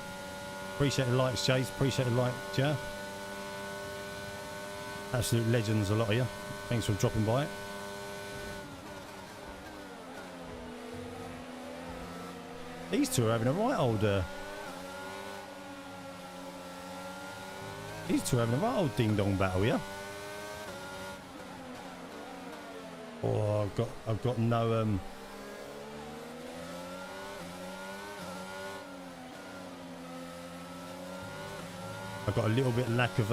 Appreciate the likes, Chase. Appreciate the like, Joe. Absolute legends, a lot of you. Thanks for dropping by. These two are having a right old these two are having a right old ding-dong battle, yeah? Oh, I've got no I've got a little bit lack of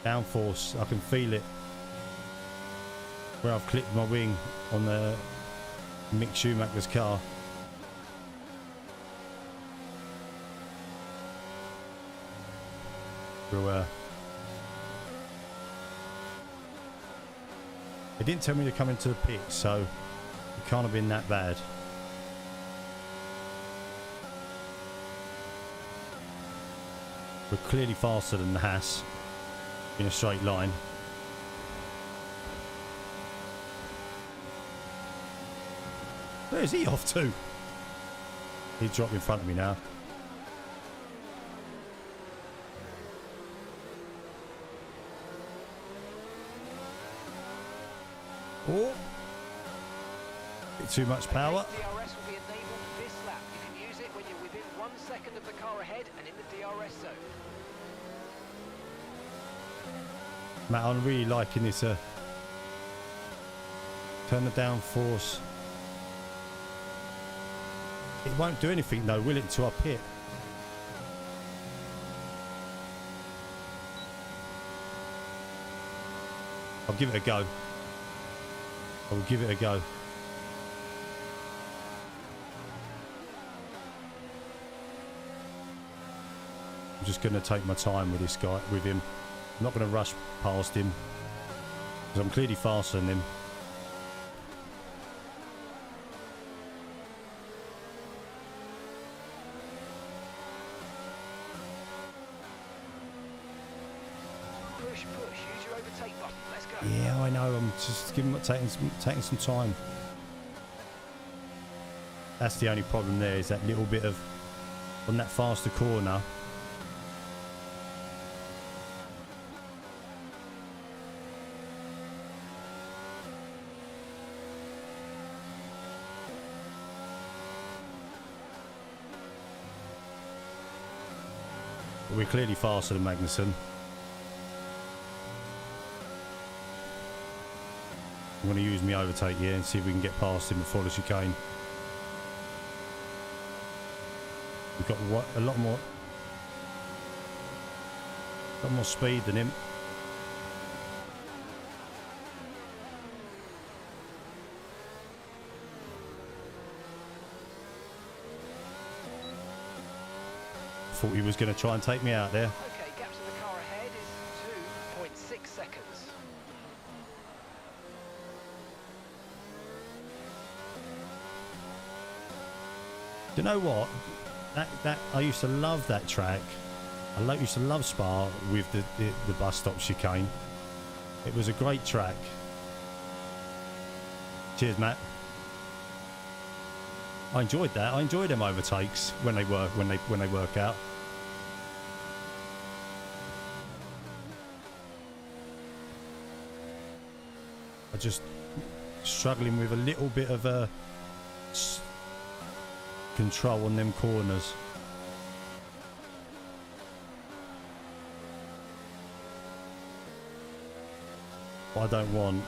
downforce. I can feel it where I've clipped my wing on the Mick Schumacher's car. So, they didn't tell me to come into the pit, so it can't have been that bad. We're clearly faster than the Haas in a straight line. Where's he off to? He's dropped in front of me now. Oh, bit too much power. DRS will be enabled this lap. You can use it when you're within 1 second of the car ahead and in the DRS zone. Matt, I'm really liking this. Turn the downforce. It won't do anything though, will it, to our pit? I'll give it a go. I'll give it a go. I'm just going to take my time with this guy, with him. I'm not going to rush past him because I'm clearly faster than him. Push, use your overtake button. Let's go. Yeah, I know. I'm just taking some time. That's the only problem there, is that little bit of on that faster corner. We're clearly faster than Magnussen. I'm going to use my overtake here and see if we can get past him before the chicane. We've got a lot more speed than him. Thought he was going to try and take me out there. Okay, gap to the car ahead is 2.6 seconds. Do you know what? That I used to love that track. I used to love Spa with the bus stop chicane. It was a great track. Cheers, Matt. I enjoyed that. I enjoyed them overtakes when they work out. I'm just struggling with a little bit of control on them corners. What I don't want,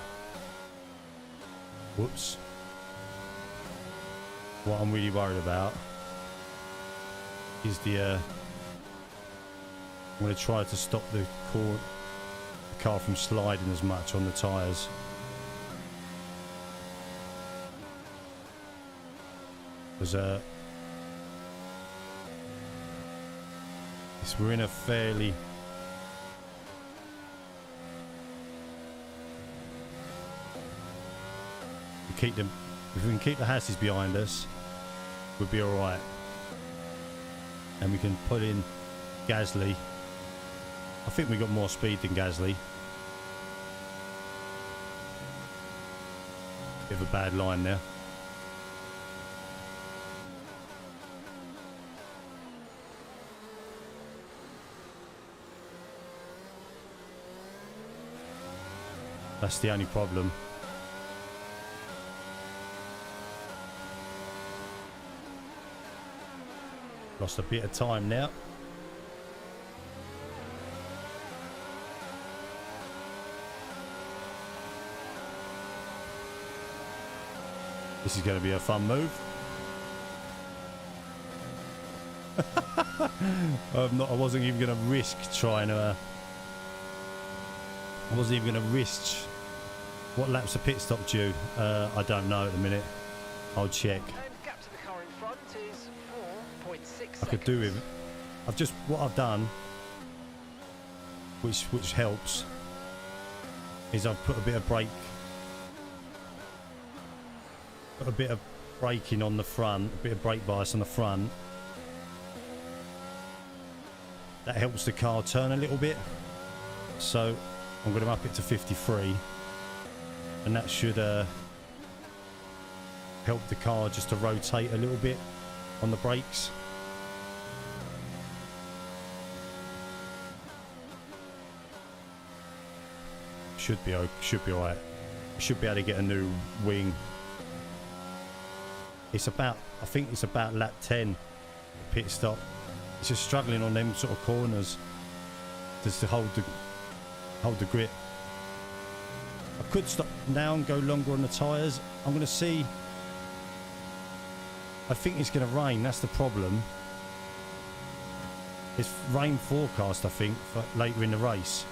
whoops, what I'm really worried about is the I'm going to try to stop the car from sliding as much on the tyres. Because we're in a fairly if we can keep the Hasses behind us, we'll be alright. And we can put in Gasly. I think we got more speed than Gasly. Bit of a bad line there. That's the only problem. Lost a bit of time now. This is going to be a fun move. I wasn't even going to risk trying to... I wasn't even going to risk... What lap's the pit stop due? I don't know at the minute. I'll check. And gap to the car in front is 4.6 seconds. I could do with... What I've done, which helps, is I've put a bit of brake... Put a bit of braking on the front, a bit of brake bias on the front. That helps the car turn a little bit. So I'm going to up it to 53. And that should help the car just to rotate a little bit on the brakes. Should be alright. Should be able to get a new wing. It's about, I think it's about lap 10 pit stop. It's just struggling on them sort of corners just to hold the grip. I could stop now and go longer on the tyres. I'm going to see. I think it's going to rain. That's the problem. It's rain forecast, I think, for later in the race.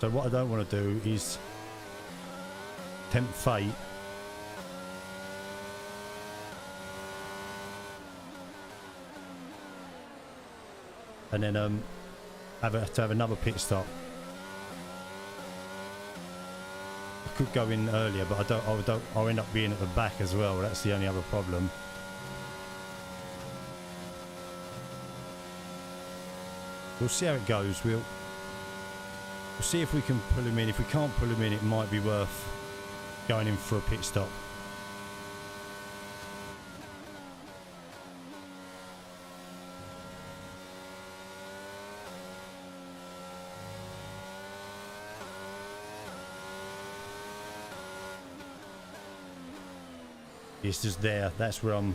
So what I don't want to do is tempt fate. And then have to have another pit stop. I could go in earlier, but I'll end up being at the back as well. That's the only other problem. We'll see how it goes. We'll see if we can pull him in. If we can't pull him in, it might be worth going in for a pit stop. It's just there. That's where I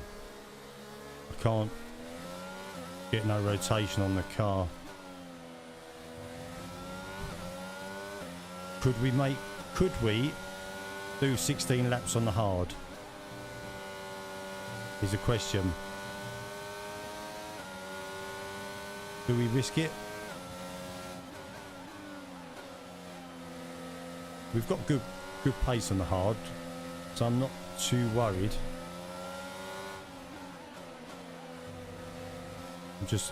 can't get no rotation on the car. Could we do 16 laps on the hard? Is a question. Do we risk it? We've got good pace on the hard, so I'm not too worried.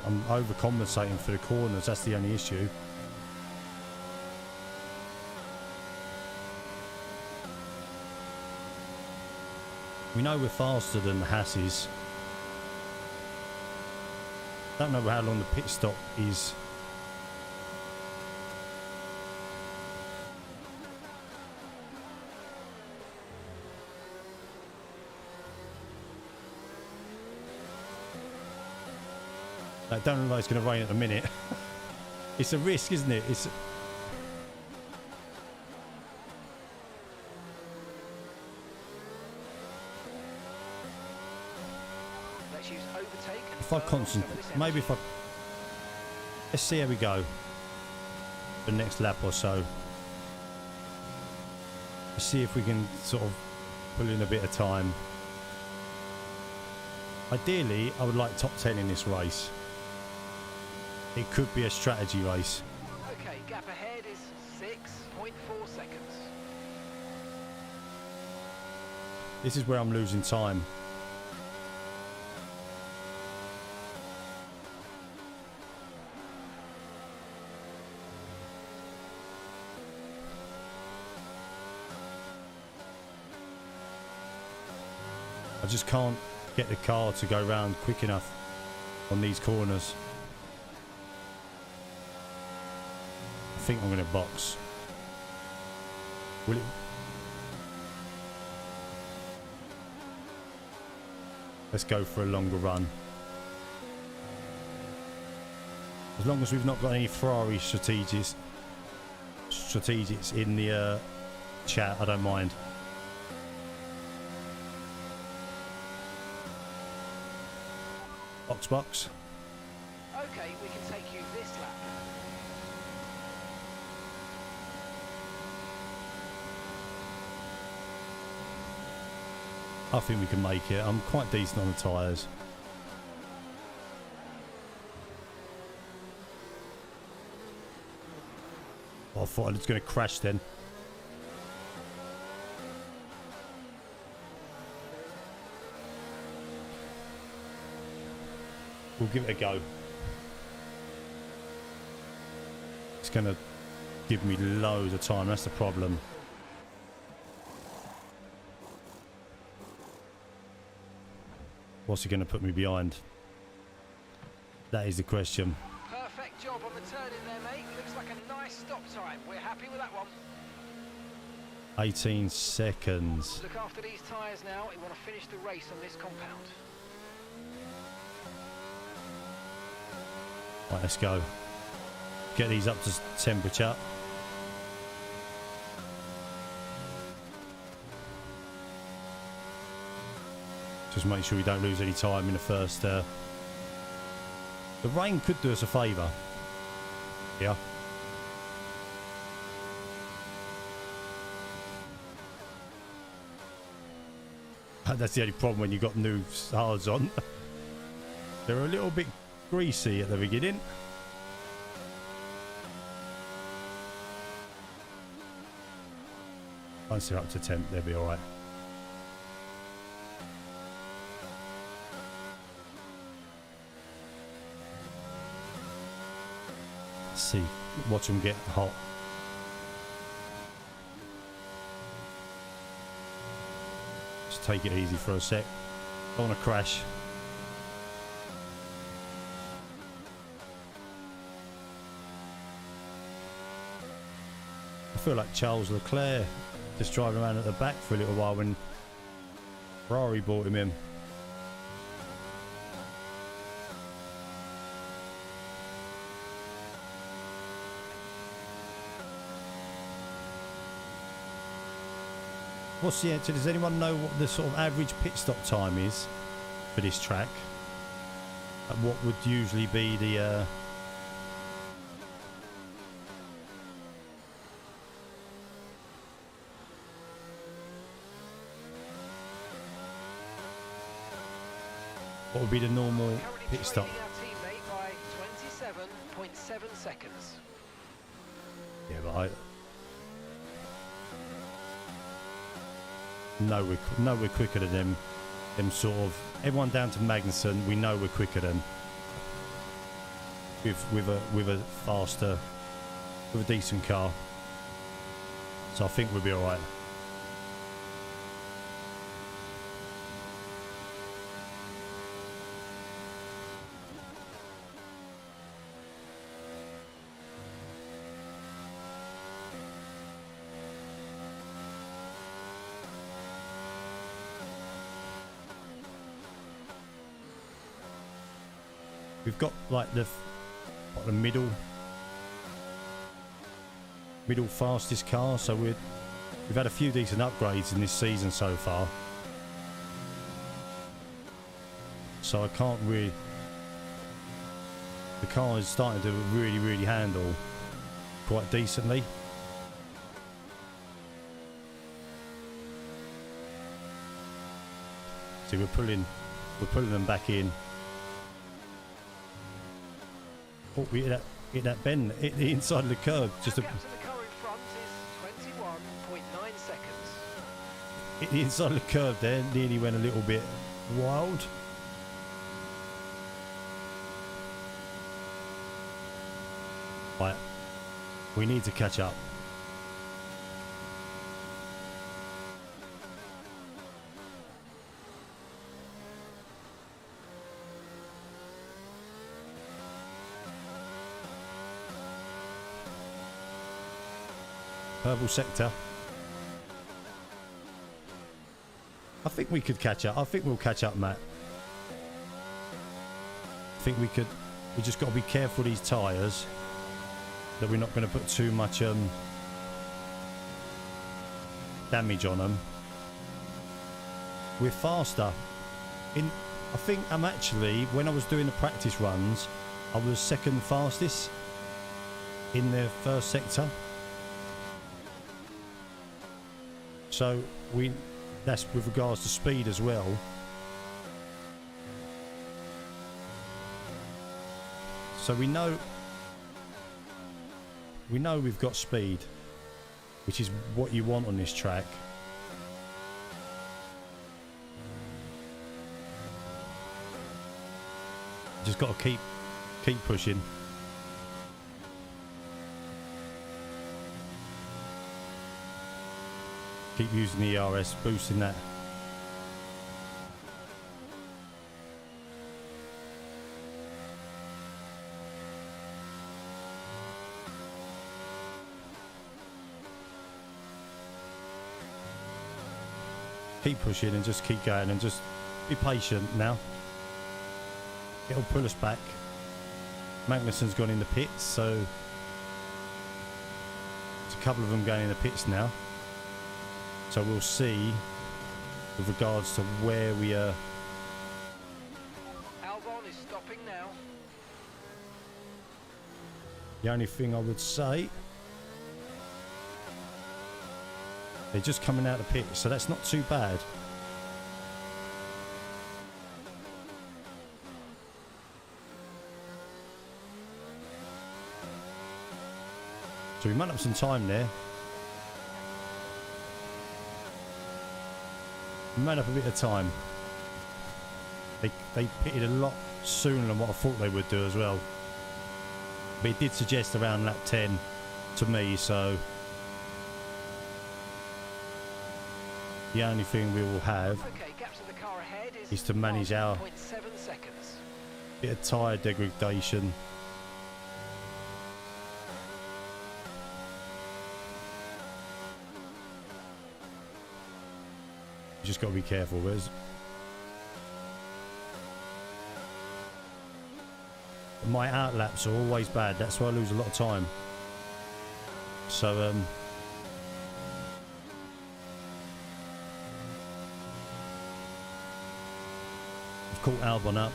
I'm overcompensating for the corners. That's the only issue. We know we're faster than the Hasses. Don't know how long the pit stop is. I don't look like it's going to rain at the minute. It's a risk, isn't it? Let's use overtake and If I burn off some of concentrate, this maybe if I... energy. Let's see how we go. The next lap or so. Let's see if we can sort of pull in a bit of time. Ideally, I would like top 10 in this race. It could be a strategy race. Okay, gap ahead is 6.4 seconds. This is where I'm losing time. I just can't get the car to go round quick enough on these corners. I think I'm going to box. Will it? Let's go for a longer run. As long as we've not got any Ferrari strategics in the chat, I don't mind. Box. Okay, we can take you this lap. I think we can make it. I'm quite decent on the tyres. Oh, I thought I was going to crash then. We'll give it a go. It's going to give me loads of time. That's the problem. What's he going to put me behind? That is the question. Perfect job on the turn in there, mate. Looks like a nice stop time. We're happy with that one. 18 seconds. Look after these tyres now. We want to finish the race on this compound. Right, let's go. Get these up to temperature. Just make sure we don't lose any time in the first. The rain could do us a favour. Yeah. That's the only problem when you've got new hards on. They're a little bit greasy at the beginning. Once they're up to temp, they'll be alright. See, watch them get hot. Just take it easy for a sec. Don't want to crash. I feel like Charles Leclerc just driving around at the back for a little while when Ferrari brought him in. What's the answer? Does anyone know what the sort of average pit stop time is for this track? And what would usually be the what would be the normal Currently pit stop? trailing our teammate by 27.7 seconds. Yeah, but we're quicker than them. Them sort of everyone down to Magnussen. We know we're quicker than with a faster, with a decent car. So I think we'll be all right. We've got like the middle fastest car, so we've had a few decent upgrades in this season so far. so I can't really. The car is starting to really handle quite decently. See, we're pulling them back in. Oh, we hit that bend, hit the inside of the curb. Just The gap to the car in front is 21.9 seconds. hit the inside of the curb there. Nearly went a little bit wild. Right, we need to catch up. Purple sector. I think we could catch up. I think we'll catch up, Matt. I think we could. We just got to be careful of these tyres, that we're not going to put too much damage on them. We're faster. I think I'm actually, when I was doing the practice runs, I was second fastest in the first sector. So that's with regards to speed as well. So we know we've got speed, which is what you want on this track. Just got to keep pushing. Keep using the ERS, boosting that. Keep pushing and just keep going and just be patient now. It'll pull us back. Magnussen's gone in the pits, so there's a couple of them going in the pits now. So we'll see with regards to where we are. Albon is stopping now. The only thing I would say, they're just coming out of the pit, so that's not too bad. So we might have some time there. We made up a bit of time. They pitted a lot sooner than what I thought they would do as well. But it did suggest around lap 10 to me, so the only thing we will have is to manage our bit of tyre degradation. You just got to be careful. My outlaps are always bad. That's why I lose a lot of time. So I've caught Albon up.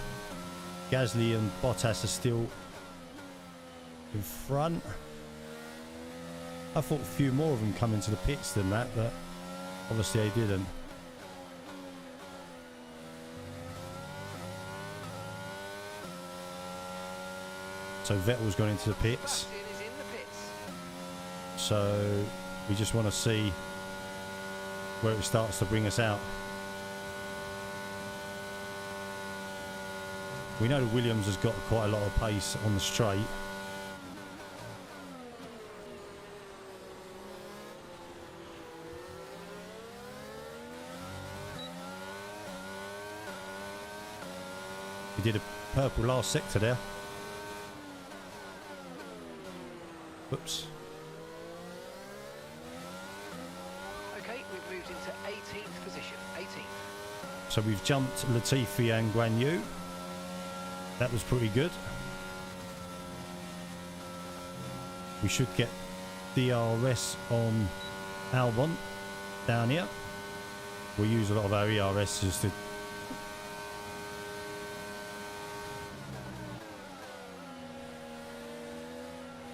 Gasly and Bottas are still in front. I thought a few more of them come into the pits than that, but obviously they didn't. So Vettel's gone into the pits. So we just want to see where it starts to bring us out. We know that Williams has got quite a lot of pace on the straight. He did a purple last sector there. Whoops. Okay, we've moved into 18th position. 18th. So we've jumped Latifi and Guan Yu. That was pretty good. We should get DRS on Albon down here. We use a lot of our ERS just to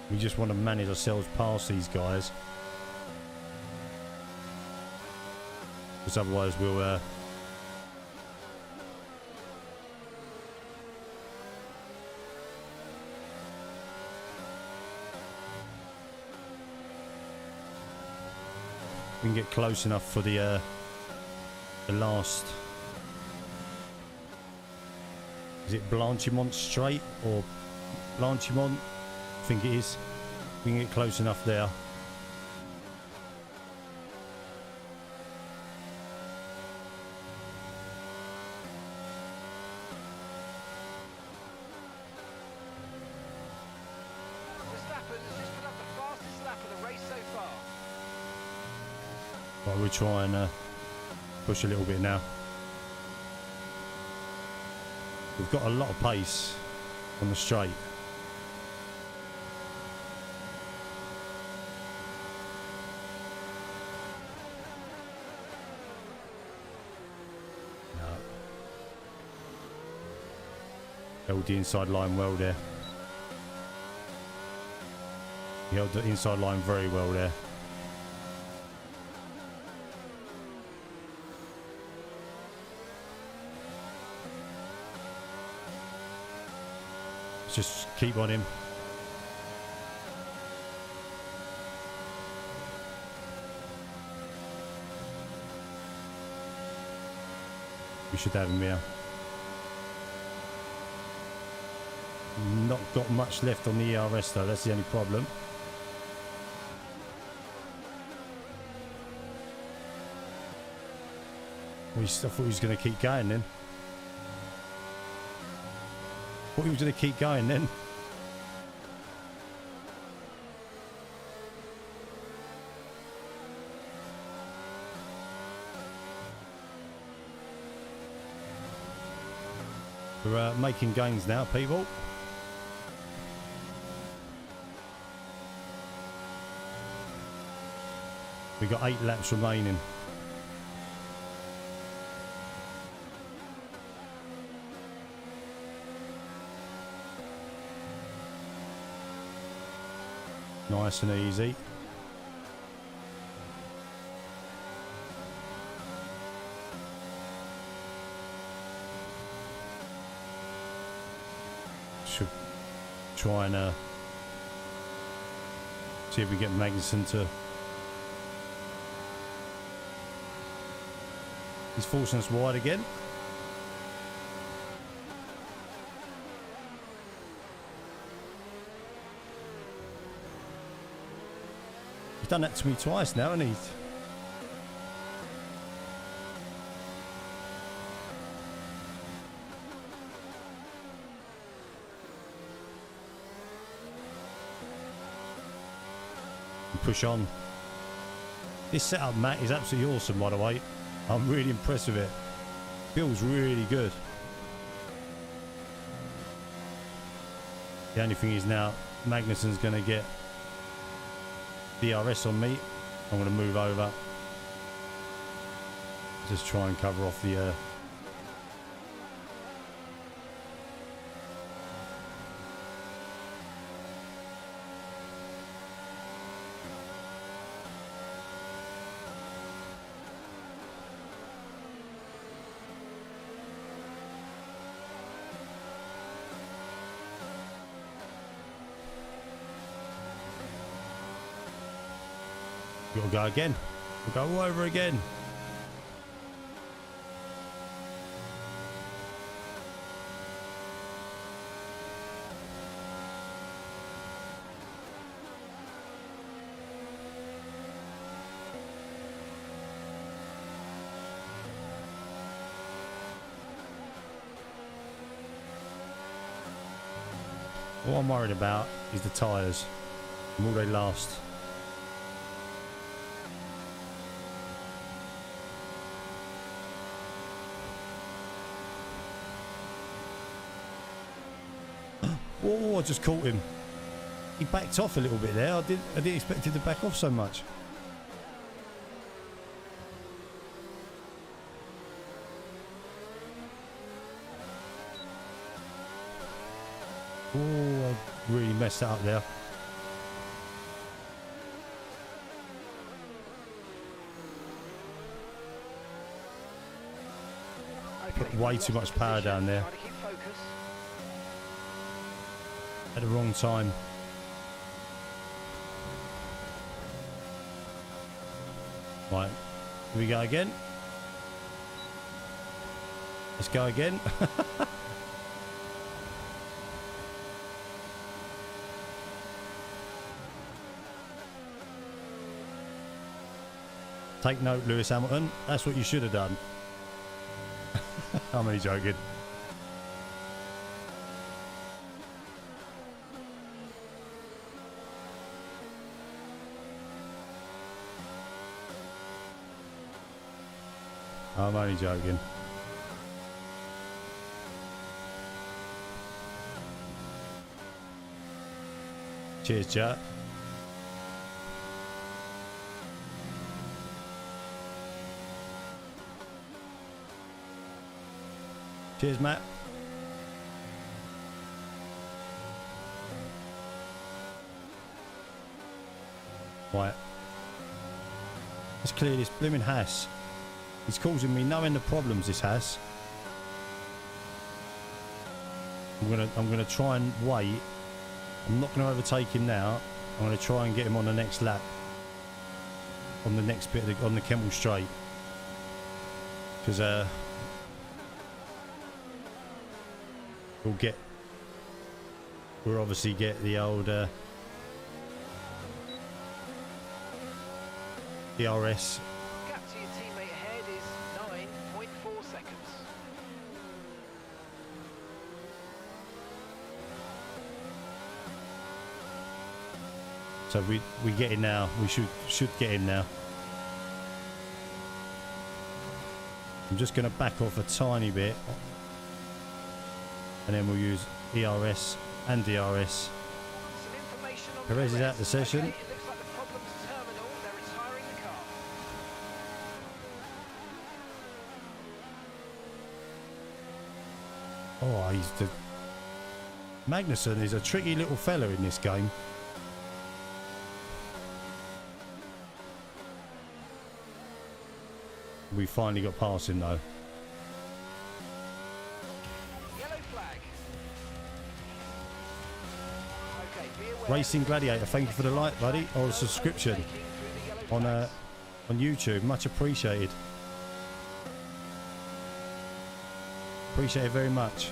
We just want to manage ourselves past these guys. Because otherwise we'll... we can get close enough for the last... Is it Blanchimont Strait or Blanchimont? I think it is. We can get close enough there. Verstappen has just put up the fastest lap of the race so far. Right, we'll try and push a little bit now. We've got a lot of pace on the straight. No. Held the inside line well there. He held the inside line very well there. Just keep on him. We should have him here. Not got much left on the ERS though, that's the only problem. I thought he was going to keep going then. Thought he was going to keep going then. We're making gains now, people. We've got 8 laps remaining. Nice and easy. Should try and see if we get Magnussen to... He's forcing us wide again. He's done that to me twice now, hasn't he? Push on. This setup, Matt, is absolutely awesome, by the way. I'm really impressed with it. Feels really good. The only thing is now Magnussen's going to get DRS on me. I'm going to move over. Just try and cover off the... We'll go again. We'll go all over again. What I'm worried about is the tyres. Will they last? Oh, I just caught him. He backed off a little bit there. I didn't expect him to back off so much. Oh, I really messed that up there. put way too much power down there Try to keep focus. at the wrong time. Right, here we go again. Let's go again. Take note, Lewis Hamilton. That's what you should have done. I'm only joking. I'm only joking. Cheers, chat. Cheers, Matt. Right. Let's clear this blooming Haas. He's causing me no end of problems, this Haas. I'm gonna try and wait. I'm not gonna overtake him now. I'm gonna try and get him on the next lap. On the next bit of on the Kemble straight. Because we'll obviously get the old DRS. Gap to your teammate ahead is 9.4 seconds. So we get in now. We should get in now. I'm just going to back off a tiny bit, and then we'll use ERS and DRS. Some information on Perez is out the session. Okay, it looks like the problem's terminal. They're retiring the car. Oh, Magnussen is a tricky little fella in this game. We finally got past him though. Yellow flag. Okay, be aware. Racing Gladiator, thank you for the like, buddy, or a subscription Overtaking through the yellow on flags. on YouTube. Much appreciated. Appreciate it very much.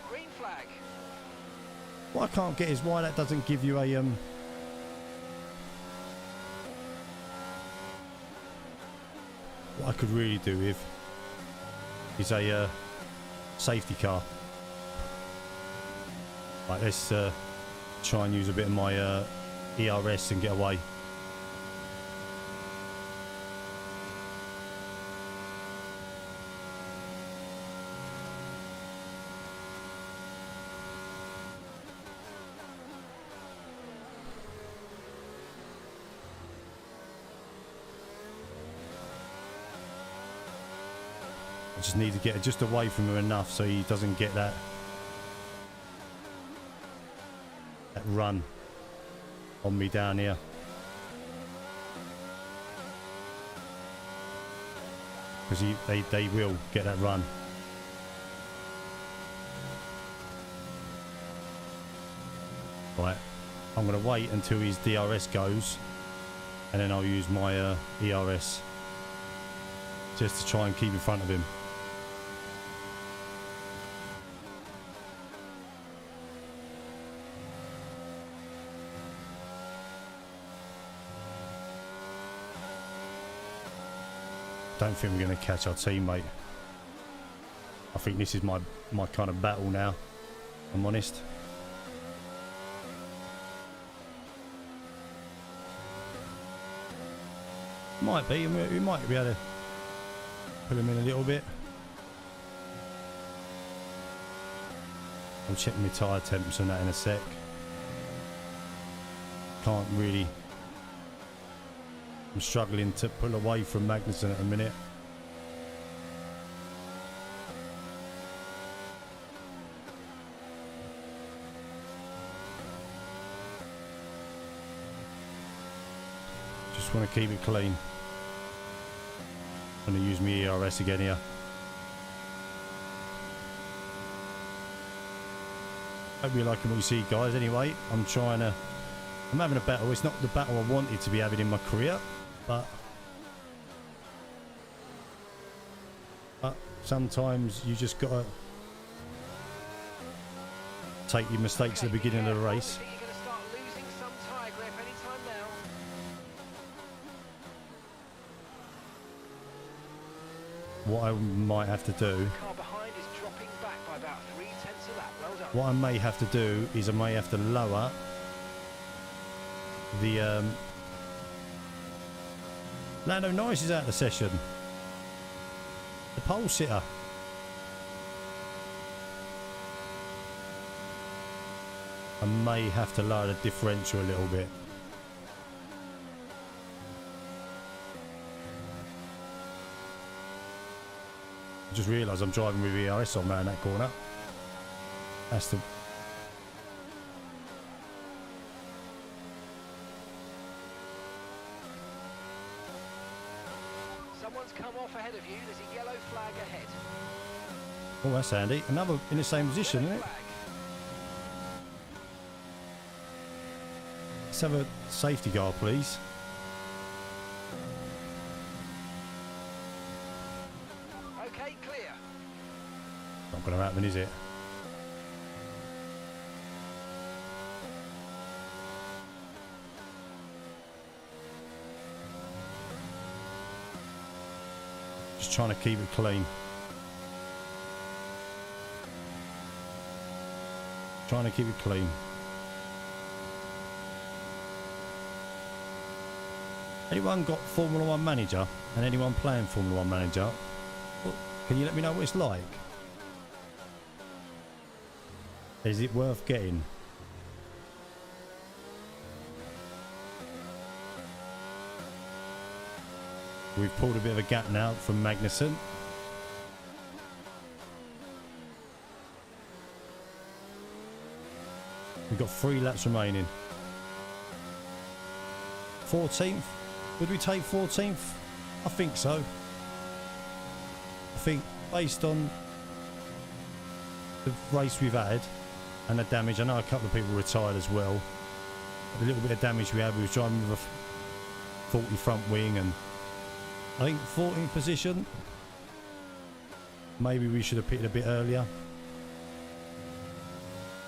Green flag. What I can't get is why that doesn't give you a what I could really do with is a safety car. Right, let's try and use a bit of my ERS and get away. I just need to get just away from him enough so he doesn't get that run on me down here. Because they will get that run. Right, I'm going to wait until his DRS goes and then I'll use my ERS just to try and keep in front of him. Don't think we're going to catch our teammate. I think this is my kind of battle now, if I'm honest. Might be, we might be able to put him in a little bit. I'm checking my tyre temps and that in a sec. Can't really. I'm struggling to pull away from Magnussen at the minute. Just want to keep it clean. I'm going to use my ERS again here. Hope you're liking what you see, guys. Anyway, I'm having a battle. It's not the battle I wanted to be having in my career, but sometimes you just got to take your mistakes at the beginning of the race. You're going to start losing some tyre grip anytime now. What I might have to do, The car behind is dropping back by about 0.3 of a lap. Well done. what I may have to do is I may have to lower the Lando Norris is out of the session. The pole sitter. I may have to lower the differential a little bit. I just realised I'm driving with ERS on around that corner. That's the... Someone's come off ahead of you. There's a yellow flag ahead. Oh, that's handy. Another in the same position, Yellow isn't it? flag. Let's have a safety car, please. Okay, clear. Not going to happen, is it? Just trying to keep it clean. Trying to keep it clean. Anyone got Formula 1 Manager? And anyone playing Formula 1 Manager? Can you let me know what it's like? Is it worth getting? We've pulled a bit of a gap now from Magnussen. We've got 3 laps remaining. 14th? Would we take 14th? I think so. I think based on the race we've had and the damage, I know a couple of people retired as well. The little bit of damage we had, we were driving with a faulty front wing, and I think 14th position. Maybe we should have picked a bit earlier.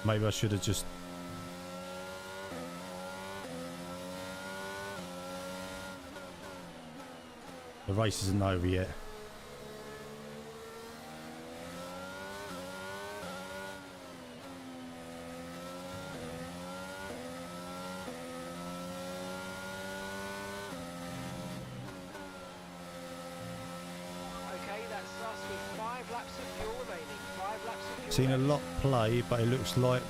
Maybe I should have just... The race isn't over yet. Okay, that's us with 5 laps of fuel remaining. 5 laps of fuel Seen a remaining. lot play, but it looks like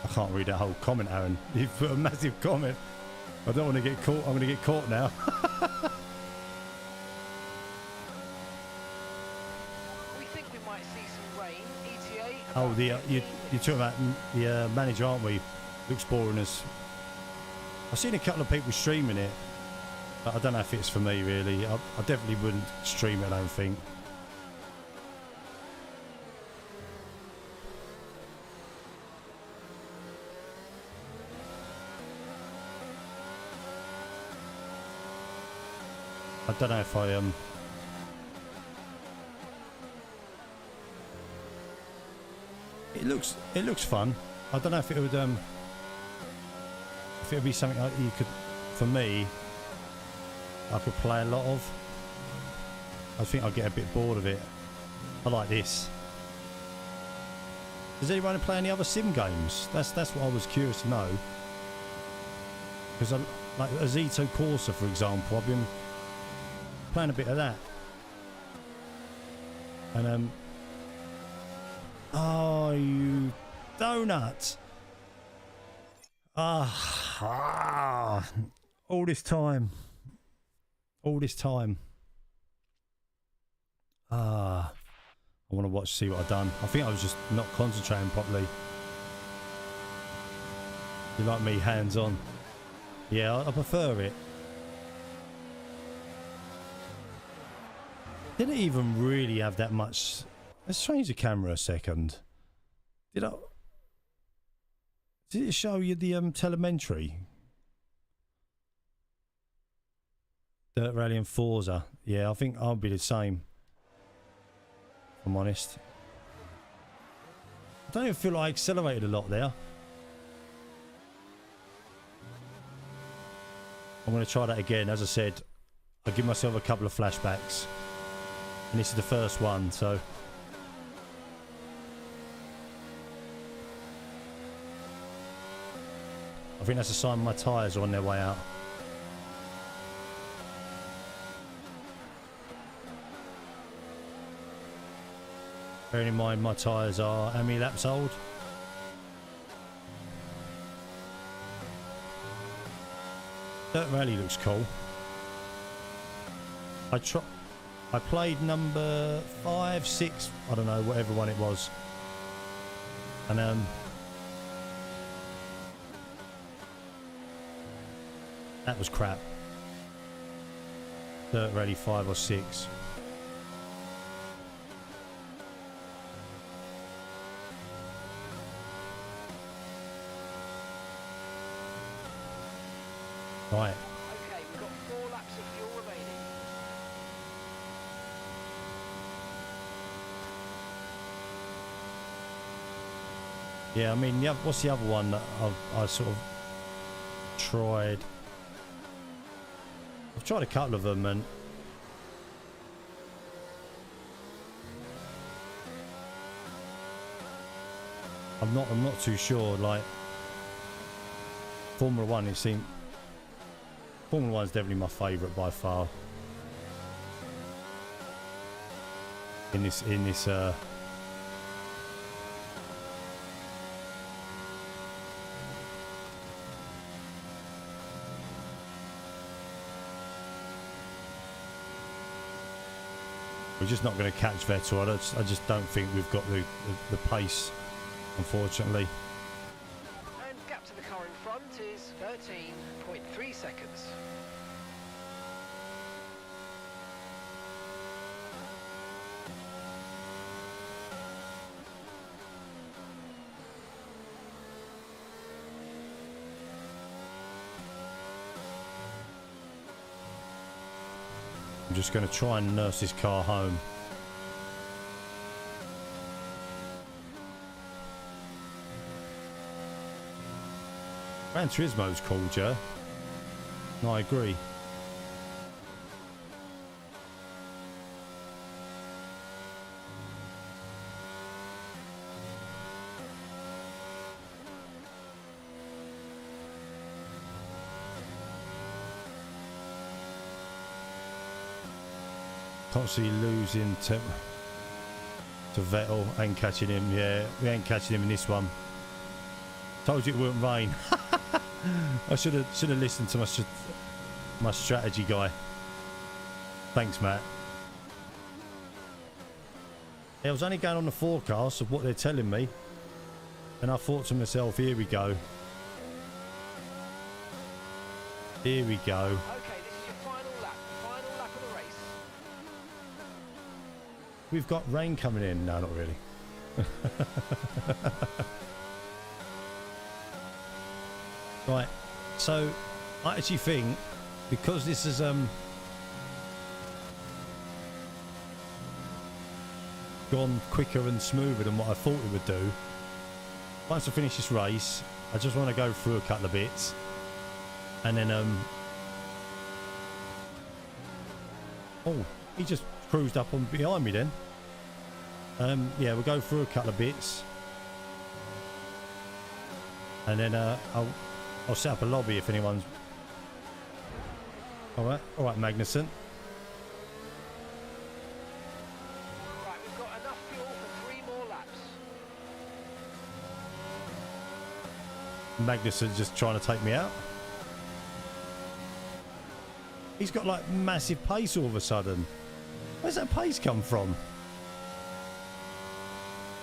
I can't read that whole comment, Aaron. You've put a massive comment. I don't want to get caught. I'm going to get caught now. We think we might see some rain. ETA. Oh, about you're 15 talking about the manager, aren't we? Looks boring as. I've seen a couple of people streaming it, but I don't know if it's for me really. I definitely wouldn't stream it, I don't think. I don't know if I It looks fun. I don't know if it would if it would be something like you could, for me, I could play a lot of. I think I'd get a bit bored of it. I like this. Does anyone play any other sim games? That's what I was curious to know. Because like Azito Corsa, for example, I've been playing a bit of that. And oh, you donut. All this time. I want to see what I've done. I think I was just not concentrating properly. You like me hands-on? Yeah, I prefer it. Didn't even really have that much. Let's change the camera a second. Did it show you the telemetry? Dirt Rally and Forza. Yeah, I think I'll be the same. If I'm honest. I don't even feel like I accelerated a lot there. I'm going to try that again. As I said, I'll give myself a couple of flashbacks. And this is the first one, so... I think that's a sign my tyres are on their way out. Bearing in mind my tyres are how many laps old? Dirt Rally looks cool. I played number 5, 6, I don't know, whatever one it was. And that was crap. Dirt Rally 5 or 6. Right. Okay, we've got 4 laps of fuel remaining. Yeah, I mean, what's the other one that I sort of tried? I've tried a couple of them and I'm not too sure. Like Formula 1, it seemed Formula 1 is definitely my favourite by far. In this we're just not going to catch Vettel. I just don't think we've got the pace, unfortunately. And gap to the car in front is 13.3 seconds. I'm just going to try and nurse this car home. Gran Turismo's cool, Joe. No, I agree. Constantly losing to Vettel and catching him. Yeah, we ain't catching him in this one. Told you it wouldn't rain. I should have listened to my strategy guy. Thanks, Matt. Yeah, I was only going on the forecast of what they're telling me, and I thought to myself, here we go. Here we go. Okay, this is your final lap of the race. We've got rain coming in. No, not really. Right, so I actually think because this is gone quicker and smoother than what I thought it would do, once I finish this race, I just want to go through a couple of bits and then oh, he just cruised up on behind me then. Yeah, we'll go through a couple of bits and then I'll set up a lobby if anyone's... Alright, Magnussen. Right, we've got enough fuel for 3 more laps. Magnussen's just trying to take me out. He's got like massive pace all of a sudden. Where's that pace come from?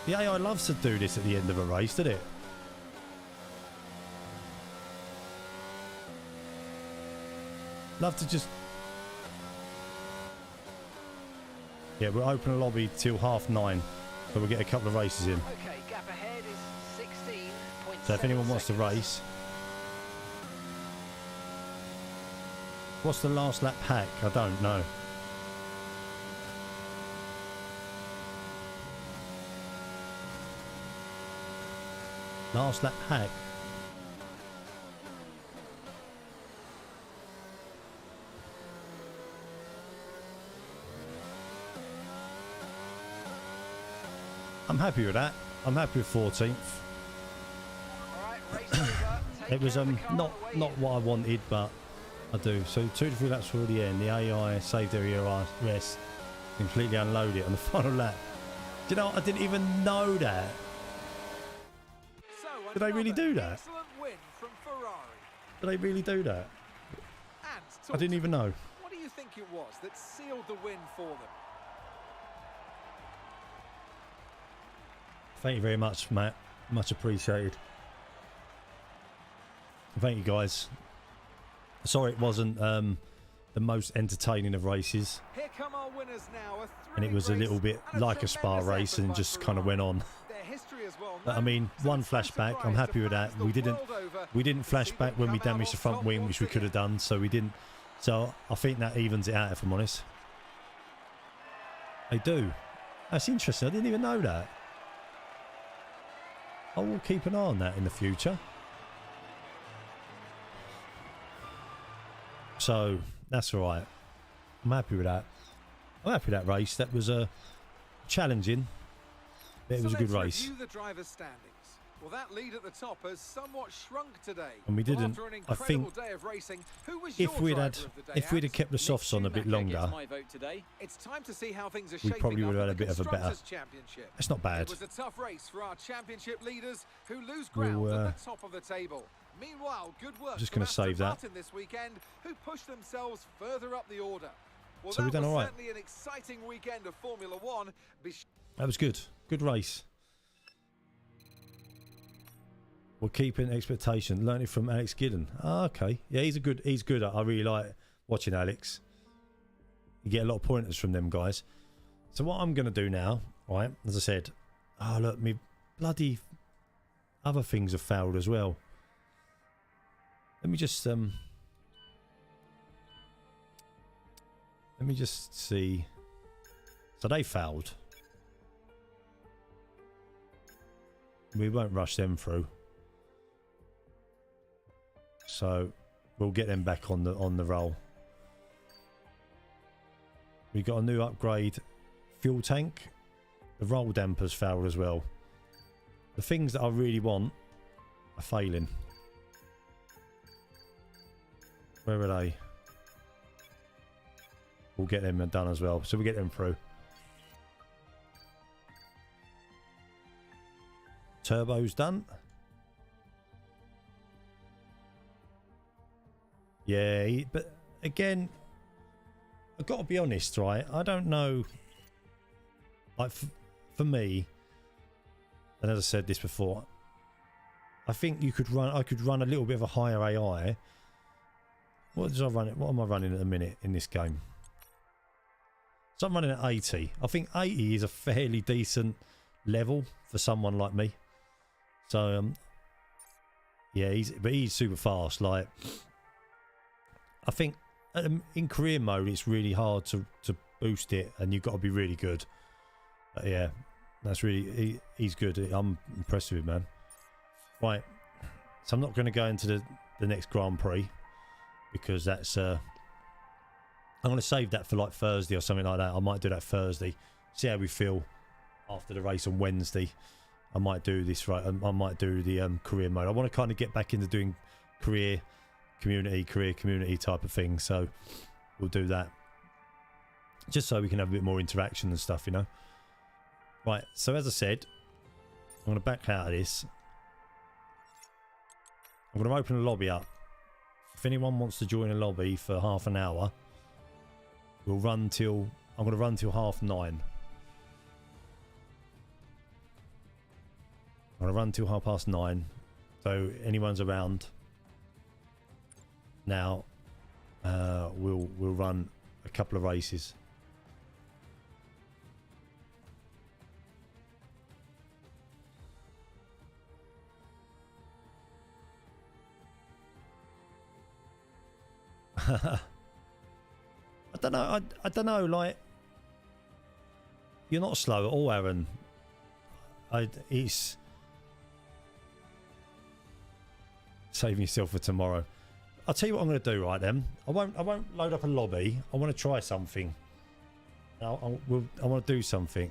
The AI loves to do this at the end of a race, doesn't it? Love to just... Yeah, we'll open a lobby till 9:30, so we'll get a couple of races in. Okay, gap ahead is 16.7 So if anyone wants to seconds. race... What's the last lap hack? I don't know. Last lap hack. I'm happy with that. I'm happy with 14th. All right, race over. Take It was care of the car not on the way not in. what I wanted, but I do. So 2 to 3 laps for the end. The AI saved their ERS, completely unload it on the final lap. Do you know? I didn't even know that. So Did they really another do that? Excellent win from Ferrari. Did they really do that? And I didn't even know. What do you think it was that sealed the win for them? Thank you very much, Matt. Much appreciated. Thank you, guys. Sorry it wasn't the most entertaining of races, Here come our winners now. and it was a little bit like a Spa race and just kind of went on. Their history as well. But I mean, one flashback, I'm happy with that. We didn't flash back when we damaged the front wing, which we could have done, so we didn't. So I think that evens it out, if I'm honest. They do. That's interesting. I didn't even know that. I will keep an eye on that in the future. So that's all right. I'm happy with that. I'm happy with that race. That was challenging, but it was a good race. Review the driver's standings. Well, that lead at the top has somewhat shrunk today. And we didn't. After an I think incredible day of racing, who was if your we'd driver had of the day, if we'd have Ant? kept the softs on a bit longer, My vote today. It's time to see how things are we shaping probably up would have in had a the bit of a better. Constructors' Championship. It's not bad. It was a tough race for our championship leaders who lose ground We'll, at the top of the table. Meanwhile, good work just from gonna Aston save that. Martin this weekend, who pushed themselves further up the order. Well, So that we've done was all right. certainly an exciting weekend of Formula One. That was good. Good race. We're keeping expectation. Learning from Alex Giddon. Ah, okay. Yeah, he's good. I really like watching Alex. You get a lot of pointers from them guys. So what I'm going to do now, right, as I said, oh, look, me bloody other things have failed as well. Let me just see. So they failed. We won't rush them through. So we'll get them back on the roll. We got a new upgrade fuel tank. The roll dampers failed as well. The things that I really want are failing. Where are they? We'll get them done as well. So we get them through. Turbo's done. Yeah, but again, I've got to be honest, right? I don't know. Like, for me, and as I said this before, I think I could run a little bit of a higher AI. What am I running at the minute in this game? So I'm running at 80. I think 80 is a fairly decent level for someone like me. So yeah, he's super fast. Like, I think in career mode it's really hard to boost it, and you've got to be really good. But yeah, that's really he's good. I'm impressed with him, man. Right, so I'm not going to go into the next Grand Prix because that's I'm going to save that for like Thursday or something like that. I might do that Thursday. See how we feel after the race on Wednesday. I might do this, right? I might do the career mode. I want to kind of get back into doing career community type of thing. So we'll do that, just so we can have a bit more interaction and stuff, you know. Right. So as I said, I'm going to back out of this. I'm going to open a lobby up. If anyone wants to join a lobby for half an hour, I'm going to run till 9:30. I'm going to run till 9:30. So anyone's around now, we'll run a couple of races. I don't know. I don't know. Like, you're not slow at all, Aaron. It's saving yourself for tomorrow. I'll tell you what I'm going to do right then. I won't load up a lobby. I want to try something. I want to do something.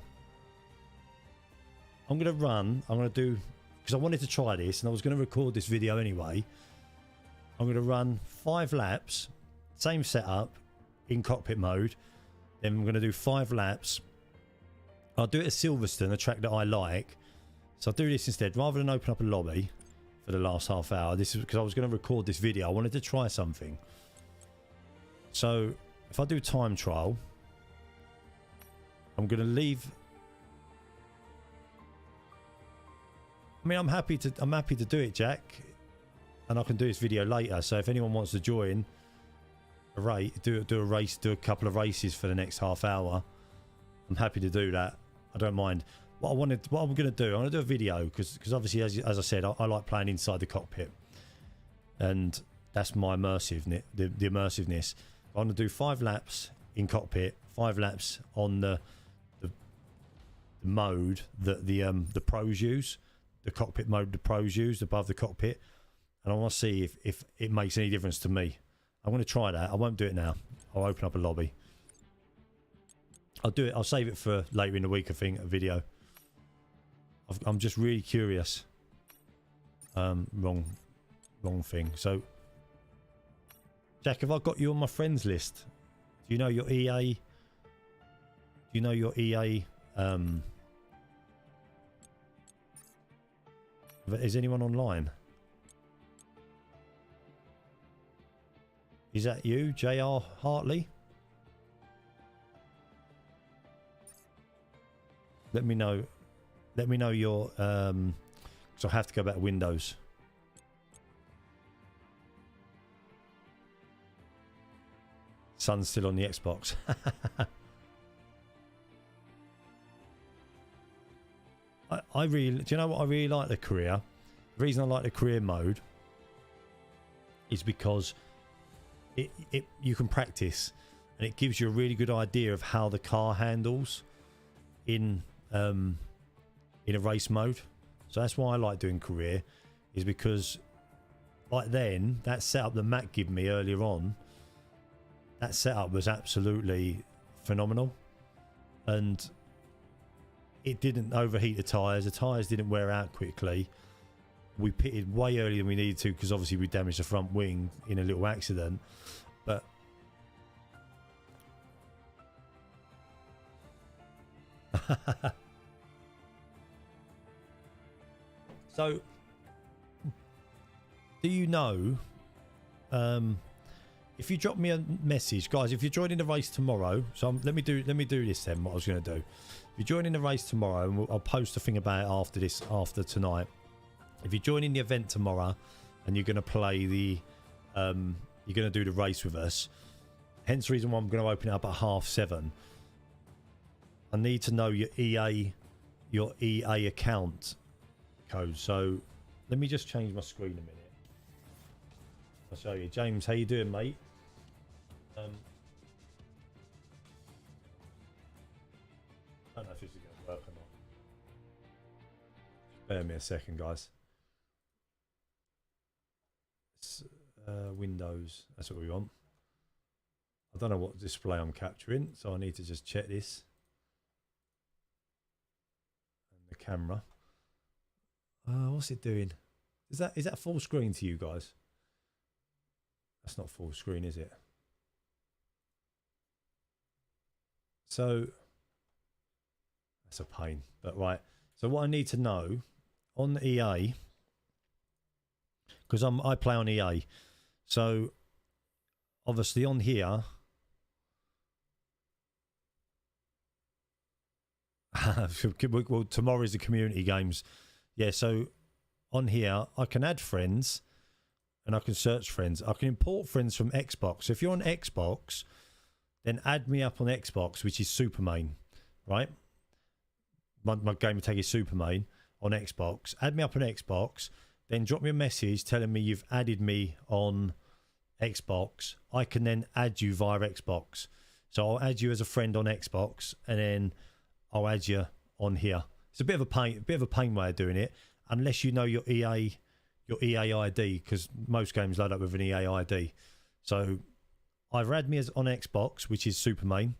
I'm going to do, because I wanted to try this and I was going to record this video anyway. I'm going to run 5 laps, same setup, in cockpit mode. Then I'm going to do 5 laps. I'll do it at Silverstone, a track that I like. So I'll do this instead. Rather than open up a lobby for the last half hour. This is because I was going to record this video. I wanted to try something. So if I do time trial, I'm going to leave. I mean, I'm happy to do it, Jack. And I can do this video later. So if anyone wants to join a race, do a race, do a couple of races for the next half hour, I'm happy to do that. I don't mind. What I'm going to do, I'm going to do a video because obviously, as I said, I like playing inside the cockpit, and that's my immersiveness. The immersiveness. I'm going to do 5 laps in cockpit, 5 laps on the mode that the pros use, the cockpit mode the pros use above the cockpit, and I want to see if it makes any difference to me. I'm going to try that. I won't do it now. I'll open up a lobby. I'll do it. I'll save it for later in the week. I think a video. I'm just really curious. Wrong thing. So, Jack, have I got you on my friends list? Do you know your EA? Do you know your EA? Is anyone online? Is that you, JR Hartley? Let me know. Let me know your because I have to go back to Windows. Sun's still on the Xbox. I really, do you know what I really like the career? The reason I like the career mode is because you can practice and it gives you a really good idea of how the car handles in a race mode. So that's why I like doing career, is because like then that setup that Matt gave me earlier on, that setup was absolutely phenomenal, and it didn't overheat the tyres didn't wear out quickly. We pitted way earlier than we needed to because obviously we damaged the front wing in a little accident, but so do you know, if you drop me a message, guys, if you're joining the race tomorrow, so let me do this then, what I was going to do. If you're joining the race tomorrow, and I'll post a thing about it after tonight. If you're joining the event tomorrow and you're going to play the you're going to do the race with us, hence the reason why I'm going to open it up at 7:30. I need to know your EA account code. So let me just change my screen a minute. I'll show you. James, how you doing, mate? I don't know if this is going to work or not. Just bear me a second, guys. Windows, that's what we want. I don't know what display I'm capturing, so I need to just check this. And the camera. What's it doing? Is that full screen to you guys? That's not full screen, is it? So that's a pain, but right. So what I need to know on the EA, because I play on EA, so obviously on here, well, tomorrow is the community games. Yeah, so on here I can add friends, and I can search friends. I can import friends from Xbox. So if you're on Xbox, then add me up on Xbox, which is SuperMayne, right? My gamer tag is SuperMayne on Xbox. Add me up on Xbox, then drop me a message telling me you've added me on Xbox. I can then add you via Xbox. So I'll add you as a friend on Xbox, and then I'll add you on here. It's a bit of a pain way of doing it, unless you know your EA ID, because most games load up with an EA ID. So either add me as on Xbox, which is SuperMayne,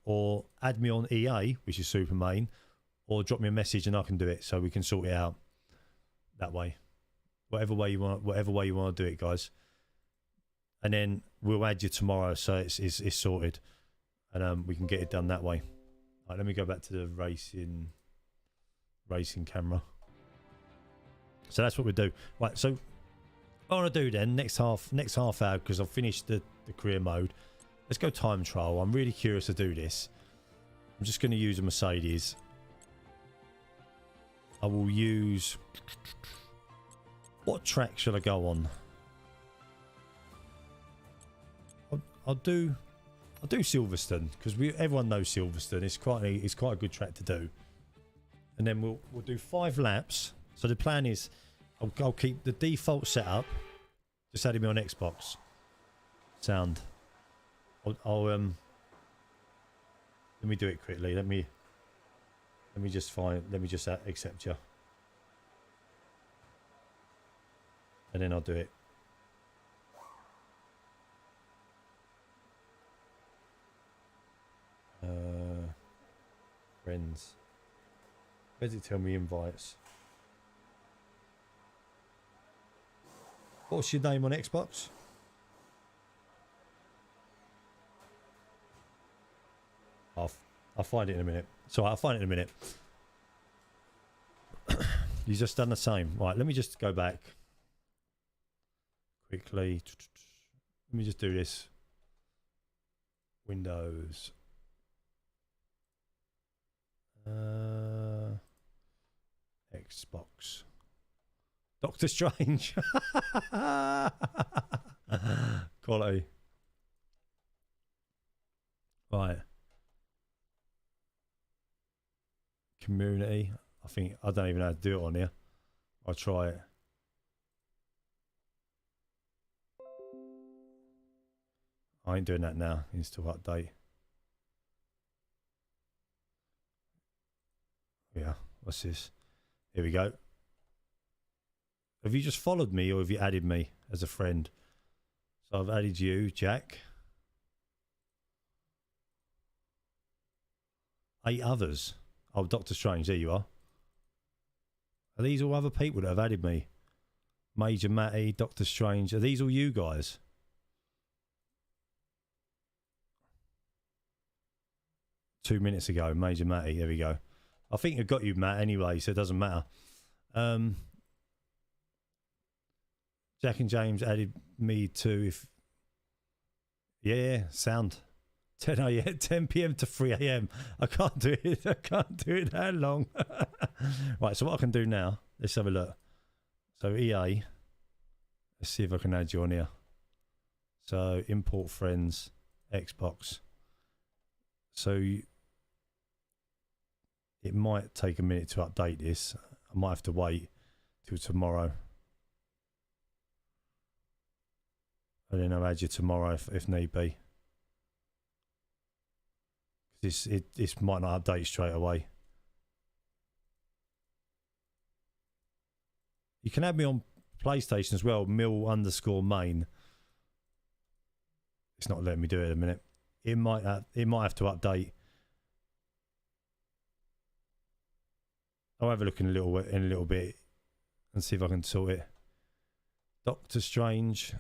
or add me on EA, which is SuperMayne, or drop me a message and I can do it, so we can sort it out that way. Whatever way you want to do it, guys. And then we'll add you tomorrow, so it's sorted, and we can get it done that way. All right, let me go back to the racing camera. So that's what we do. Right, so what I want to do then next half hour, because I've finished the career mode. Let's go time trial. I'm really curious to do this. I'm just going to use a Mercedes. I will use... What track should I go on? I'll do Silverstone, because everyone knows Silverstone. It's quite a good track to do. And then we'll do 5 laps. So the plan is I'll keep the default setup. Just adding me on Xbox. Sound. Let me do it quickly. Let me just accept you. And then I'll do it. Friends. Where does it tell me invites? What's your name on Xbox? I'll find it in a minute. So I'll find it in a minute. You just done the same. Right, let me just go back quickly. Let me just do this. Windows. Xbox. Doctor Strange. Quality. Right. Community. I don't even know how to do it on here. I'll try it. I ain't doing that now. Install update. Yeah, what's this? Here we go. Have you just followed me, or have you added me as a friend? So I've added you, Jack. 8 others. Oh, Doctor Strange, there you are. Are these all other people that have added me? Major Matty, Doctor Strange. Are these all you guys? Two minutes ago, Major Matty. There we go. I think I've got you, Matt, anyway, so it doesn't matter. Jack and James added me too. If yeah, sound. 10 a.m. 10 p.m. to 3 a.m. I can't do it. I can't do it that long. Right, so what I can do now, let's have a look. So EA, let's see if I can add you on here. So import friends, Xbox. So it might take a minute to update this. I might have to wait till tomorrow. And then I'll add you tomorrow if need be. This might not update straight away. You can add me on PlayStation as well, Mill_Mayne. It's not letting me do it in a minute. It might have to update. I'll have a look in a little bit and see if I can sort it. Doctor Strange.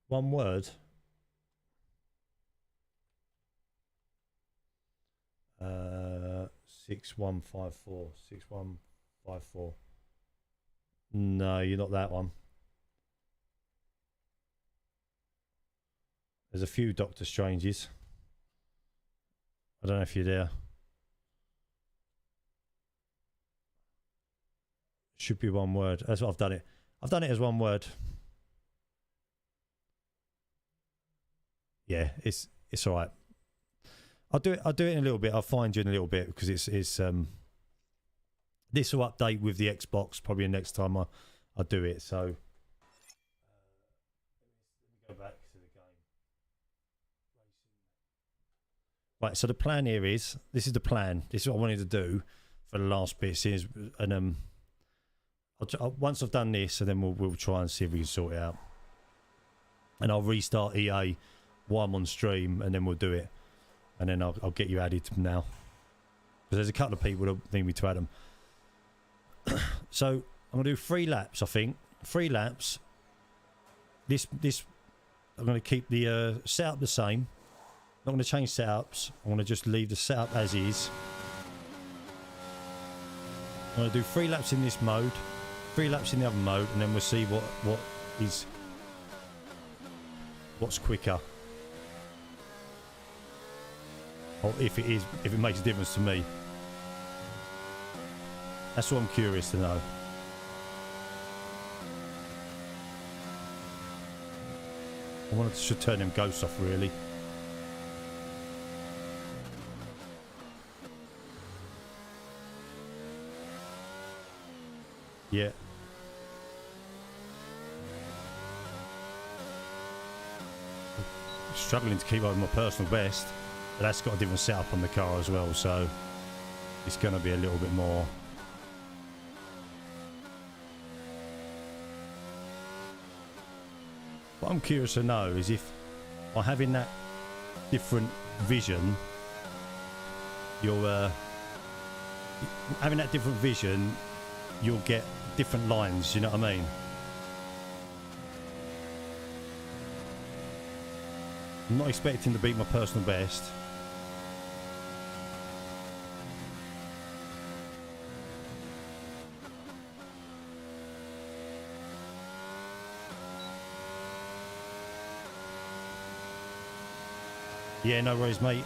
One word. 6154. 6154. No, you're not that one. There's a few Doctor Stranges. I don't know if you're there. Should be one word. That's what I've done it. I've done it as one word. Yeah, it's all right. I'll do it in a little bit. I'll find you in a little bit because it's this will update with the Xbox probably next time I do it. So let me go back to the game. Right, so the plan here is this is the plan. This is what I wanted to do for the last bit. And once I've done this, and then we'll try and see if we can sort it out. And I'll restart EA while I'm on stream, and then we'll do it. And then I'll get you added now. Because there's a couple of people that need me to add them. So I'm going to do 3 laps, I think. 3 laps. This I'm going to keep the setup the same. Not going to change setups. I'm going to just leave the setup as is. I'm going to do 3 laps in this mode, 3 laps in the other mode, and then we'll see what's quicker. Or if it makes a difference to me. That's what I'm curious to know. I wanted to turn them ghosts off, really. Yeah. Struggling to keep up with my personal best. But that's got a different setup on the car as well, so it's going to be a little bit more. What I'm curious to know is if by having that different vision, you'll get different lines, you know what I mean? I'm not expecting to beat my personal best. Yeah, no worries, mate.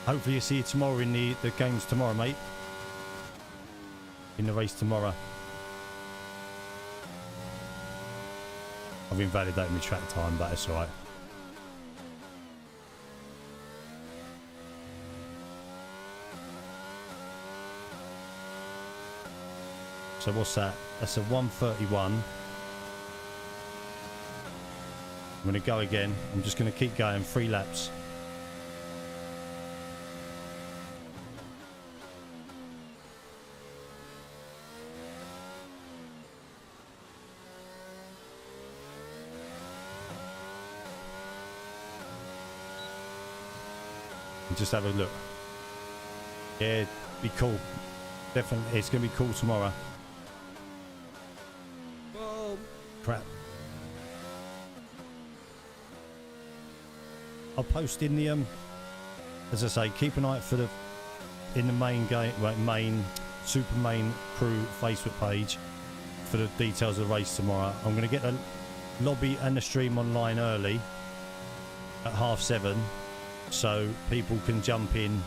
Hopefully you see you tomorrow in the games tomorrow, mate. In the race tomorrow. I've invalidated my track time, but it's alright. So what's that? That's a 131. I'm going to go again. I'm just going to keep going 3 laps. Just have a look. Yeah, be cool. Definitely, it's going to be cool tomorrow. Oh, crap. I'll post in the as I say, keep an eye out for in the main game, Mayne SuperMayne crew Facebook page for the details of the race tomorrow. I'm going to get the lobby and the stream online early at 7:30. So people can jump in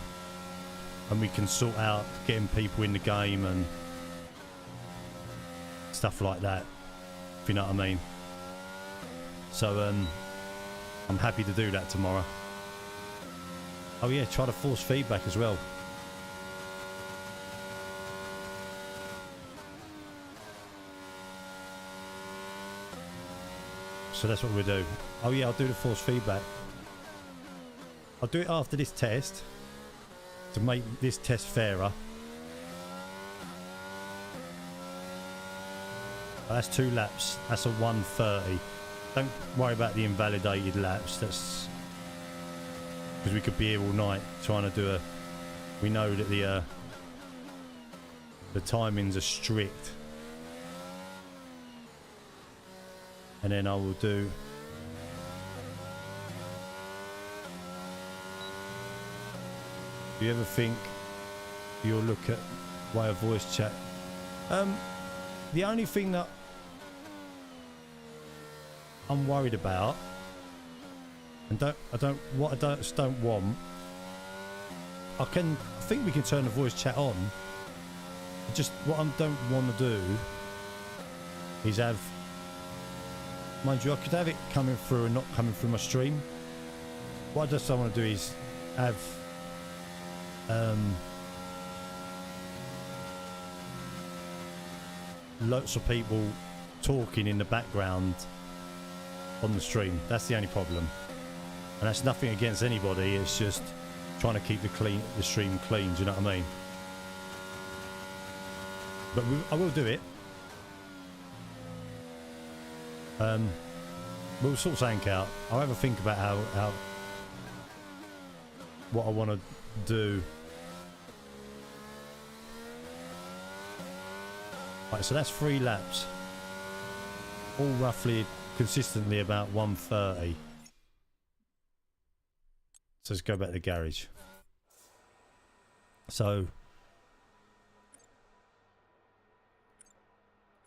and we can sort out getting people in the game and stuff like that, if you know what I mean. So I'm happy to do that tomorrow. Oh yeah, try to force feedback as well. So that's what we'll do. Oh yeah, I'll do the force feedback. I'll do it after this test to make this test fairer. That's 2 laps. That's a 130. Don't worry about the invalidated laps. That's because we could be here all night trying to do a. We know that the timings are strict. And then I will do. Do you ever think you'll look at way of voice chat? The only thing that I'm worried about, and I don't want. I think we can turn the voice chat on. Just what I don't want to do is have, mind you, I could have it coming through and not coming through my stream. What I just don't want to do is have lots of people talking in the background on the stream. That's the only problem, and that's nothing against anybody. It's just trying to keep the stream clean. Do you know what I mean? But I will do it. We'll sort something out. I'll have a think about how what I want to do. Right, so that's 3 laps, all roughly consistently about 1:30. So let's go back to the garage. So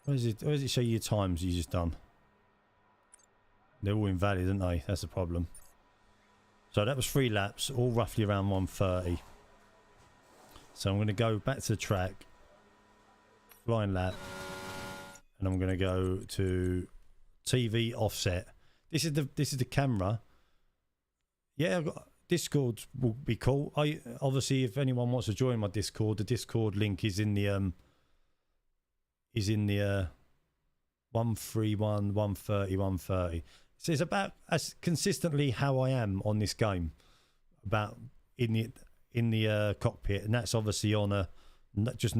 where does it show you your times you just done? They're all invalid, aren't they? That's the problem. So that was 3 laps, all roughly around 1:30. So I'm going to go back to the track, flying lap, and I'm going to go to TV offset. This is the camera. Yeah, I've got Discord will be cool. Obviously, if anyone wants to join my Discord, the Discord link is in the 131, 130, 130. So it's about as consistently how I am on this game, about in the cockpit, and that's obviously on a just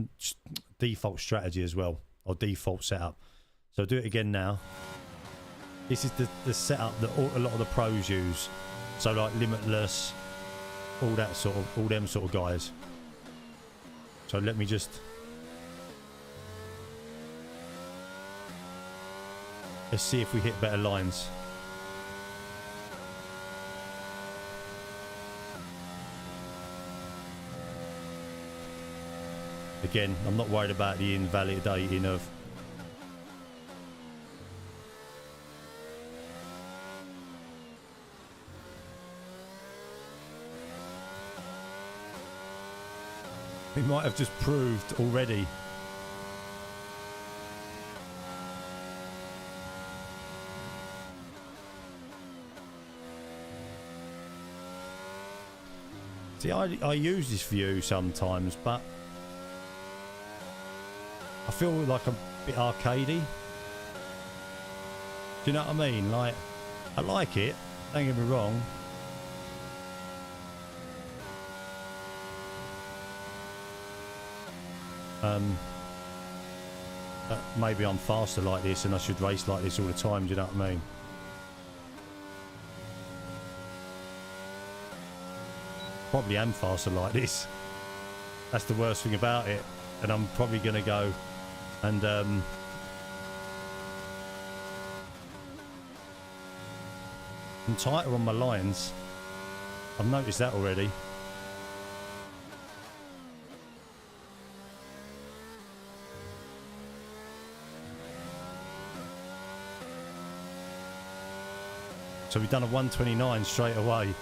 default strategy as well, or default setup. So I'll do it again now. This is the setup that a lot of the pros use. So like Limitless, all them sort of guys. So let me just, let's see if we hit better lines. Again, I'm not worried about the invalidating of we might have just proved already. See, I use this view sometimes, but I feel like I'm a bit arcadey. Do you know what I mean? Like, I like it, don't get me wrong. But maybe I'm faster like this and I should race like this all the time, do you know what I mean? Probably am faster like this. That's the worst thing about it. And I'm probably going to go and I'm tighter on my lines. I've noticed that already. So we've done a 129 straight away.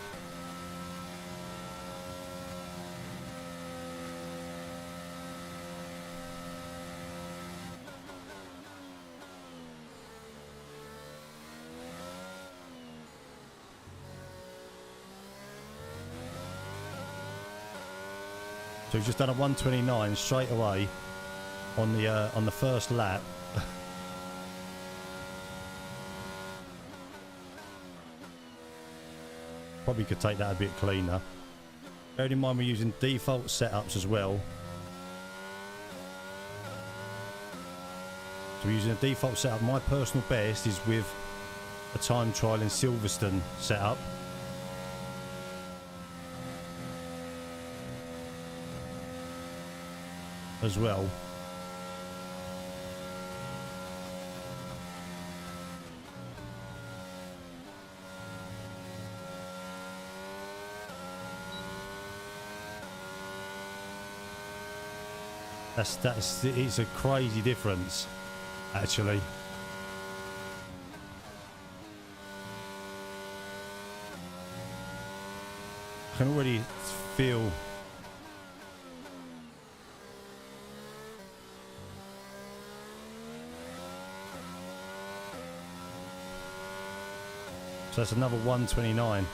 So we've just done a 129 straight away on the first lap. Probably could take that a bit cleaner. Bearing in mind we're using default setups as well. So we're using a default setup. My personal best is with a time trial in Silverstone setup. As well. It's a crazy difference, actually. I can already feel So that's another 129.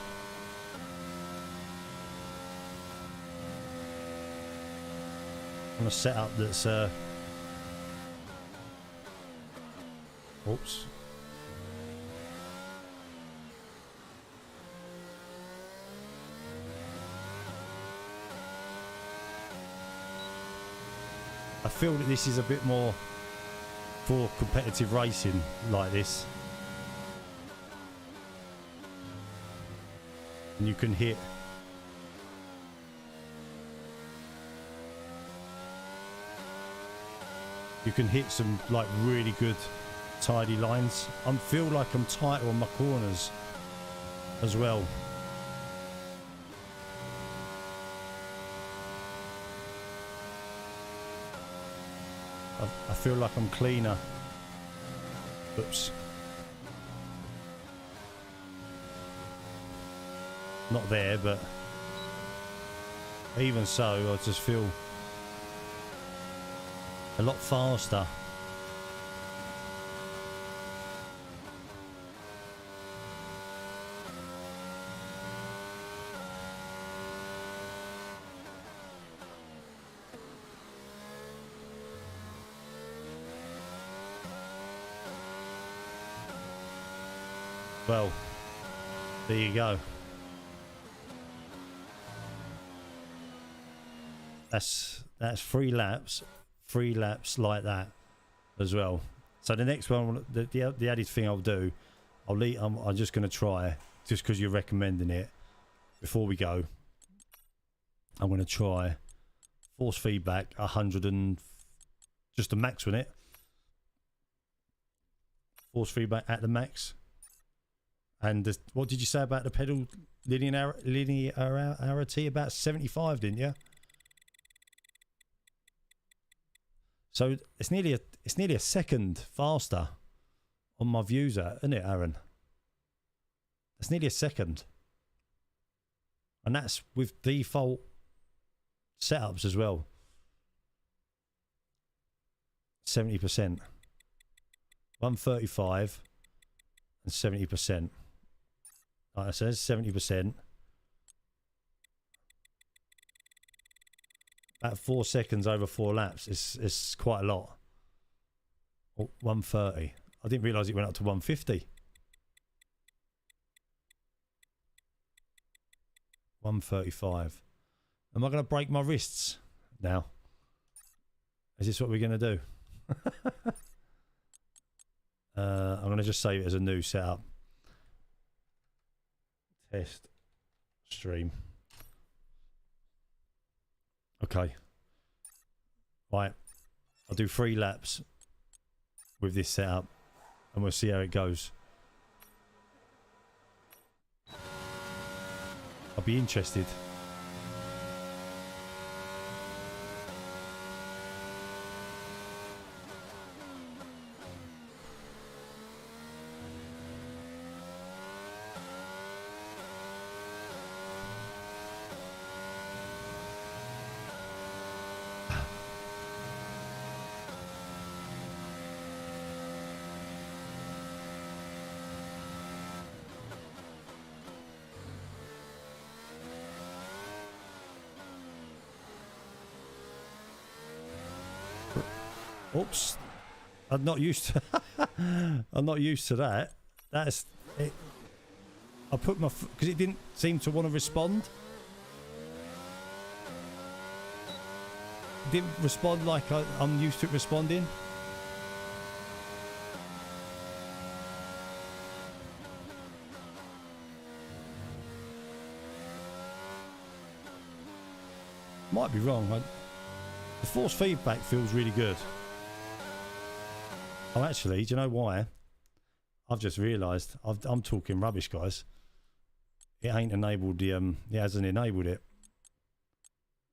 On a setup that's oops. I feel that this is a bit more for competitive racing like this. And you can hit some like really good tidy lines. I feel like I'm tighter on my corners as well. I feel like I'm cleaner. Oops. Not there, but even so, I just feel a lot faster. Well, there you go. That's 3 laps like that as well. So the next one, the added thing I'll do, I'm just going to try, just because you're recommending it. Before we go, I'm going to try force feedback 100 and just the max on it. Force feedback at the max. And what did you say about the pedal linearity? About 75, didn't you? So it's nearly a second faster on my Vuser, isn't it, Aaron? It's nearly a second, and that's with default setups as well. 70%, 135, and 70%. Like I said, 70%. At 4 seconds over 4 laps, it's quite a lot. Oh, 130. I didn't realise it went up to 150. 135. Am I going to break my wrists now? Is this what we're going to do? I'm going to just save it as a new setup. Test stream. Okay. Right. I'll do 3 laps with this setup and we'll see how it goes. I'll be interested. Oops, I'm not used to. I'm not used to that. That's it. I put my because it didn't seem to want to respond. It didn't respond like I'm used to it responding. Might be wrong. The force feedback feels really good. Oh, actually, do you know why? I've just realised I'm talking rubbish, guys. It ain't enabled the it hasn't enabled it.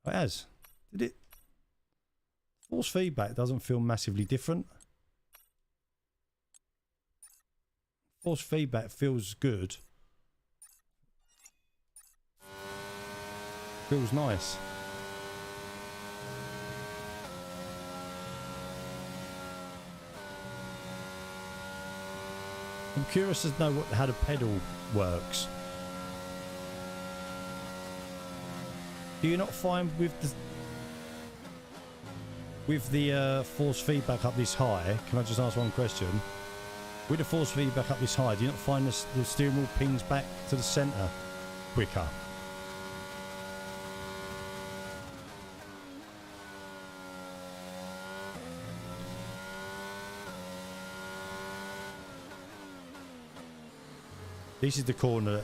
Oh, it has. Did it? Force feedback doesn't feel massively different. Force feedback feels good. Feels nice. I'm curious to know how the pedal works. Do you not find with the force feedback up this high, can I just ask one question? With the force feedback up this high, do you not find the steering wheel pings back to the centre quicker? This is the corner.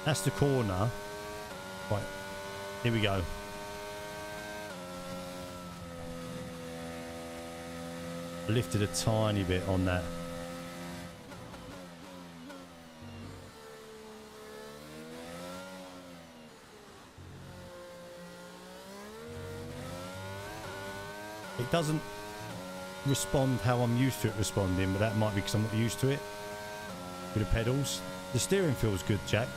That's the corner. Right, here we go. I lifted a tiny bit on that. It doesn't respond how I'm used to it responding, but that might be because I'm not used to it with the pedals. The steering feels good, Jack.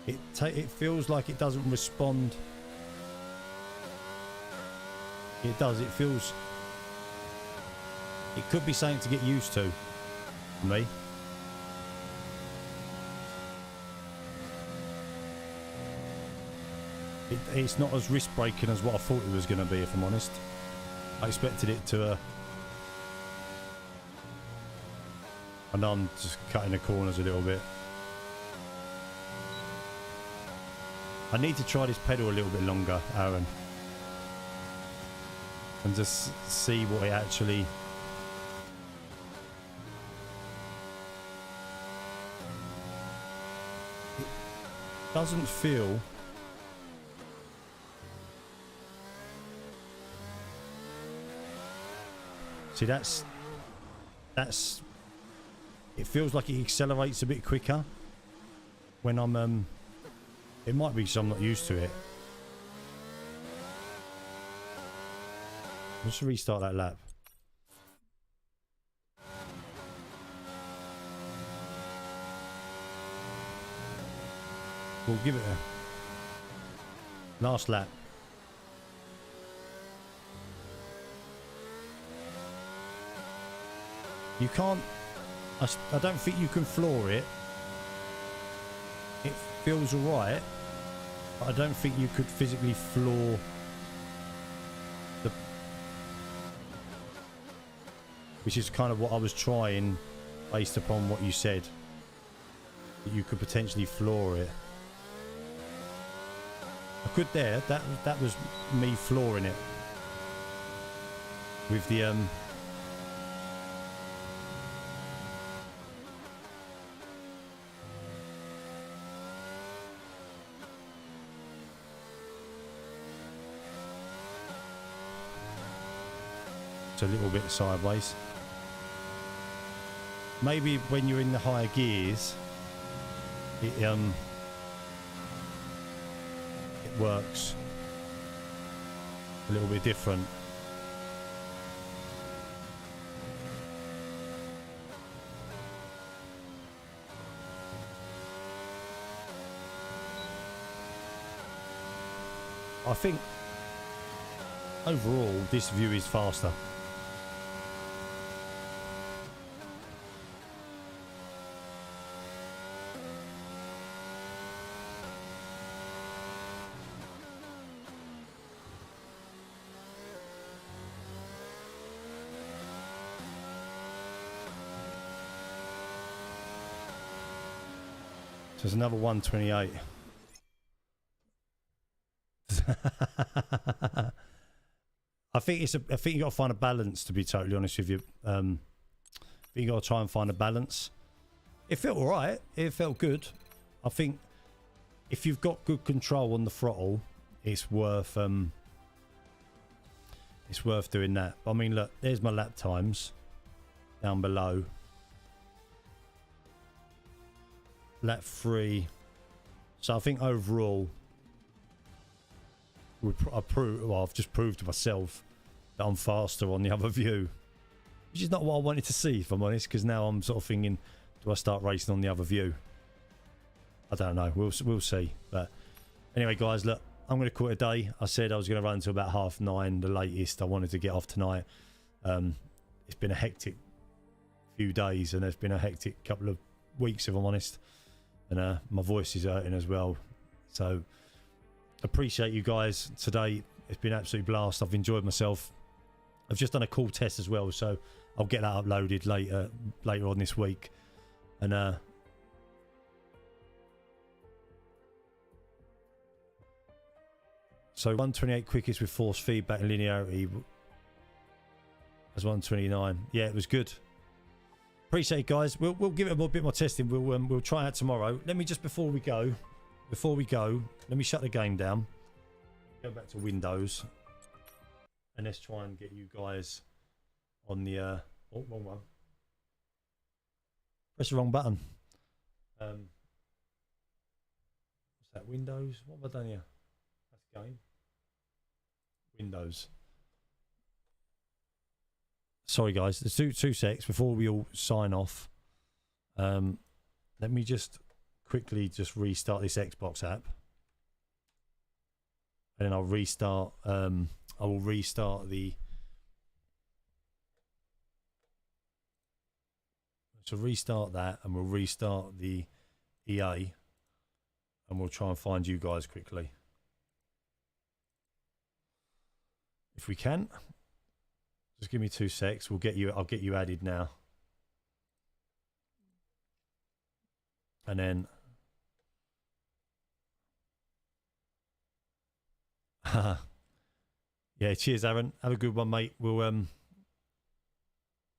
It feels like it doesn't respond. It does. It feels. It could be something to get used to for me. It's not as risk breaking as what I thought it was going to be, if I'm honest. I expected it to. I know I'm just cutting the corners a little bit. I need to try this pedal a little bit longer, Aaron, and just see what it actually. It doesn't feel. See, that's. It feels like it accelerates a bit quicker when I'm. It might be because I'm not used to it. Let's restart that lap. We'll give it a last lap. You can't. I don't think you can floor it. It feels alright, but I don't think you could physically floor the. Which is kind of what I was trying, based upon what you said. That you could potentially floor it. I could there. That was me flooring it with the a little bit sideways. Maybe when you're in the higher gears, it works a little bit different. I think overall this view is faster. So there's another 128. I think you got to find a balance, to be totally honest with you. I think you got to try and find a balance. It felt alright. It felt good. I think if you've got good control on the throttle, it's worth doing that. I mean, look, there's my lap times down below. Lap 3. So I think overall, I've just proved to myself that I'm faster on the other view, which is not what I wanted to see, if I'm honest. Because now I'm sort of thinking, do I start racing on the other view? I don't know. We'll see. But Anyway, guys, look, I'm going to call it a day. I said I was going to run until about 9:30, the latest. I wanted to get off tonight. It's been a hectic few days, and it's been a hectic couple of weeks, if I'm honest. And my voice is hurting as well. So appreciate you guys today. It's been an absolute blast. I've enjoyed myself. I've just done a cool test as well, so I'll get that uploaded later on this week. And so 128 quickest with force feedback and linearity as 129. Yeah, it was good. Appreciate it, guys. We'll give it a bit more testing. We'll try it tomorrow. Let me just before we go, let me shut the game down. Go back to Windows, and let's try and get you guys on the oh, wrong one. Press the wrong button. What's that? Windows. What have I done here? That's game. Windows. Sorry, guys. There's two secs before we all sign off. Let me just quickly just restart this Xbox app, and then I'll restart. I will restart the. So restart that, and we'll restart the EA, and we'll try and find you guys quickly if we can. Just give me 2 secs. I'll get you added now, and then yeah. Cheers, Aaron. Have a good one, mate. We'll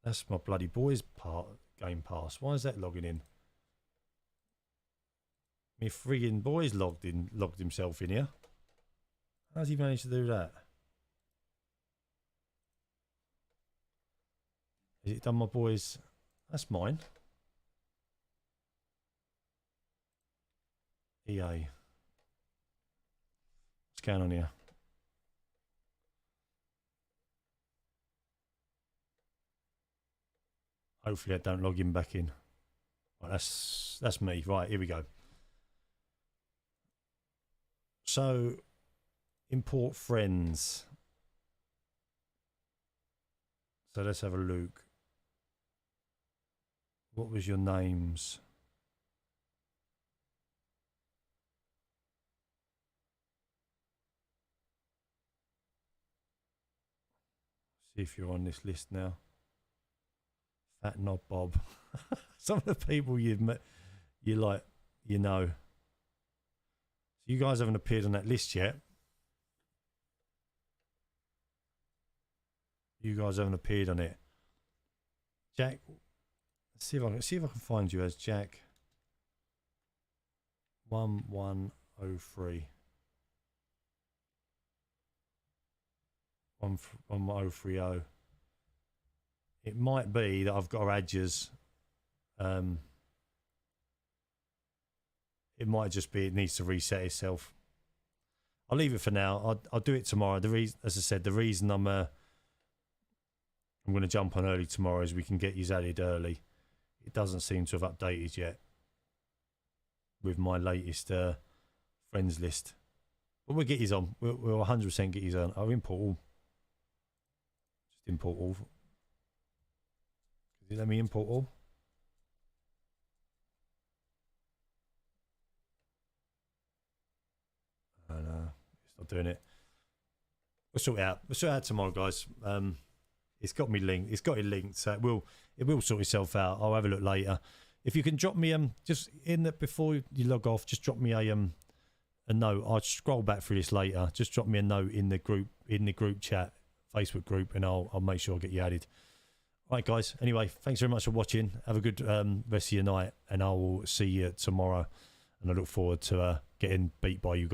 That's my bloody boys part. Game pass. Why is that logging in? Me friggin' boys logged himself in here. How's he managed to do that? Is it done, my boys? That's mine. EA. What's going on here? Hopefully I don't log him back in. Right, that's me. Right, here we go. So, import friends. So let's have a look. What was your names? See if you're on this list now. Fat Knob Bob. Some of the people you've met, you know. You guys haven't appeared on that list yet. You guys haven't appeared on it. Jack, let's see if I can find you as Jack 1103. 1030. It might be that I've got to add yours. It might just be it needs to reset itself. I'll leave it for now. I'll do it tomorrow. As I said, the reason I'm going to jump on early tomorrow is we can get you added early. It doesn't seem to have updated yet with my latest friends list. But we'll get you on. We'll 100% get you on. I'll import all. Just import all. Could you let me import all? No, it's not doing it. We'll sort it out. We'll sort it out tomorrow, guys. It's got me linked. It's got it linked, so it will sort itself out. I'll have a look later. If you can drop me just in the before you log off, just drop me a note. I'll scroll back through this later. Just drop me a note in the group chat, Facebook group, and I'll make sure I get you added. All right, guys. Anyway, thanks very much for watching. Have a good rest of your night, and I will see you tomorrow. And I look forward to getting beat by you guys.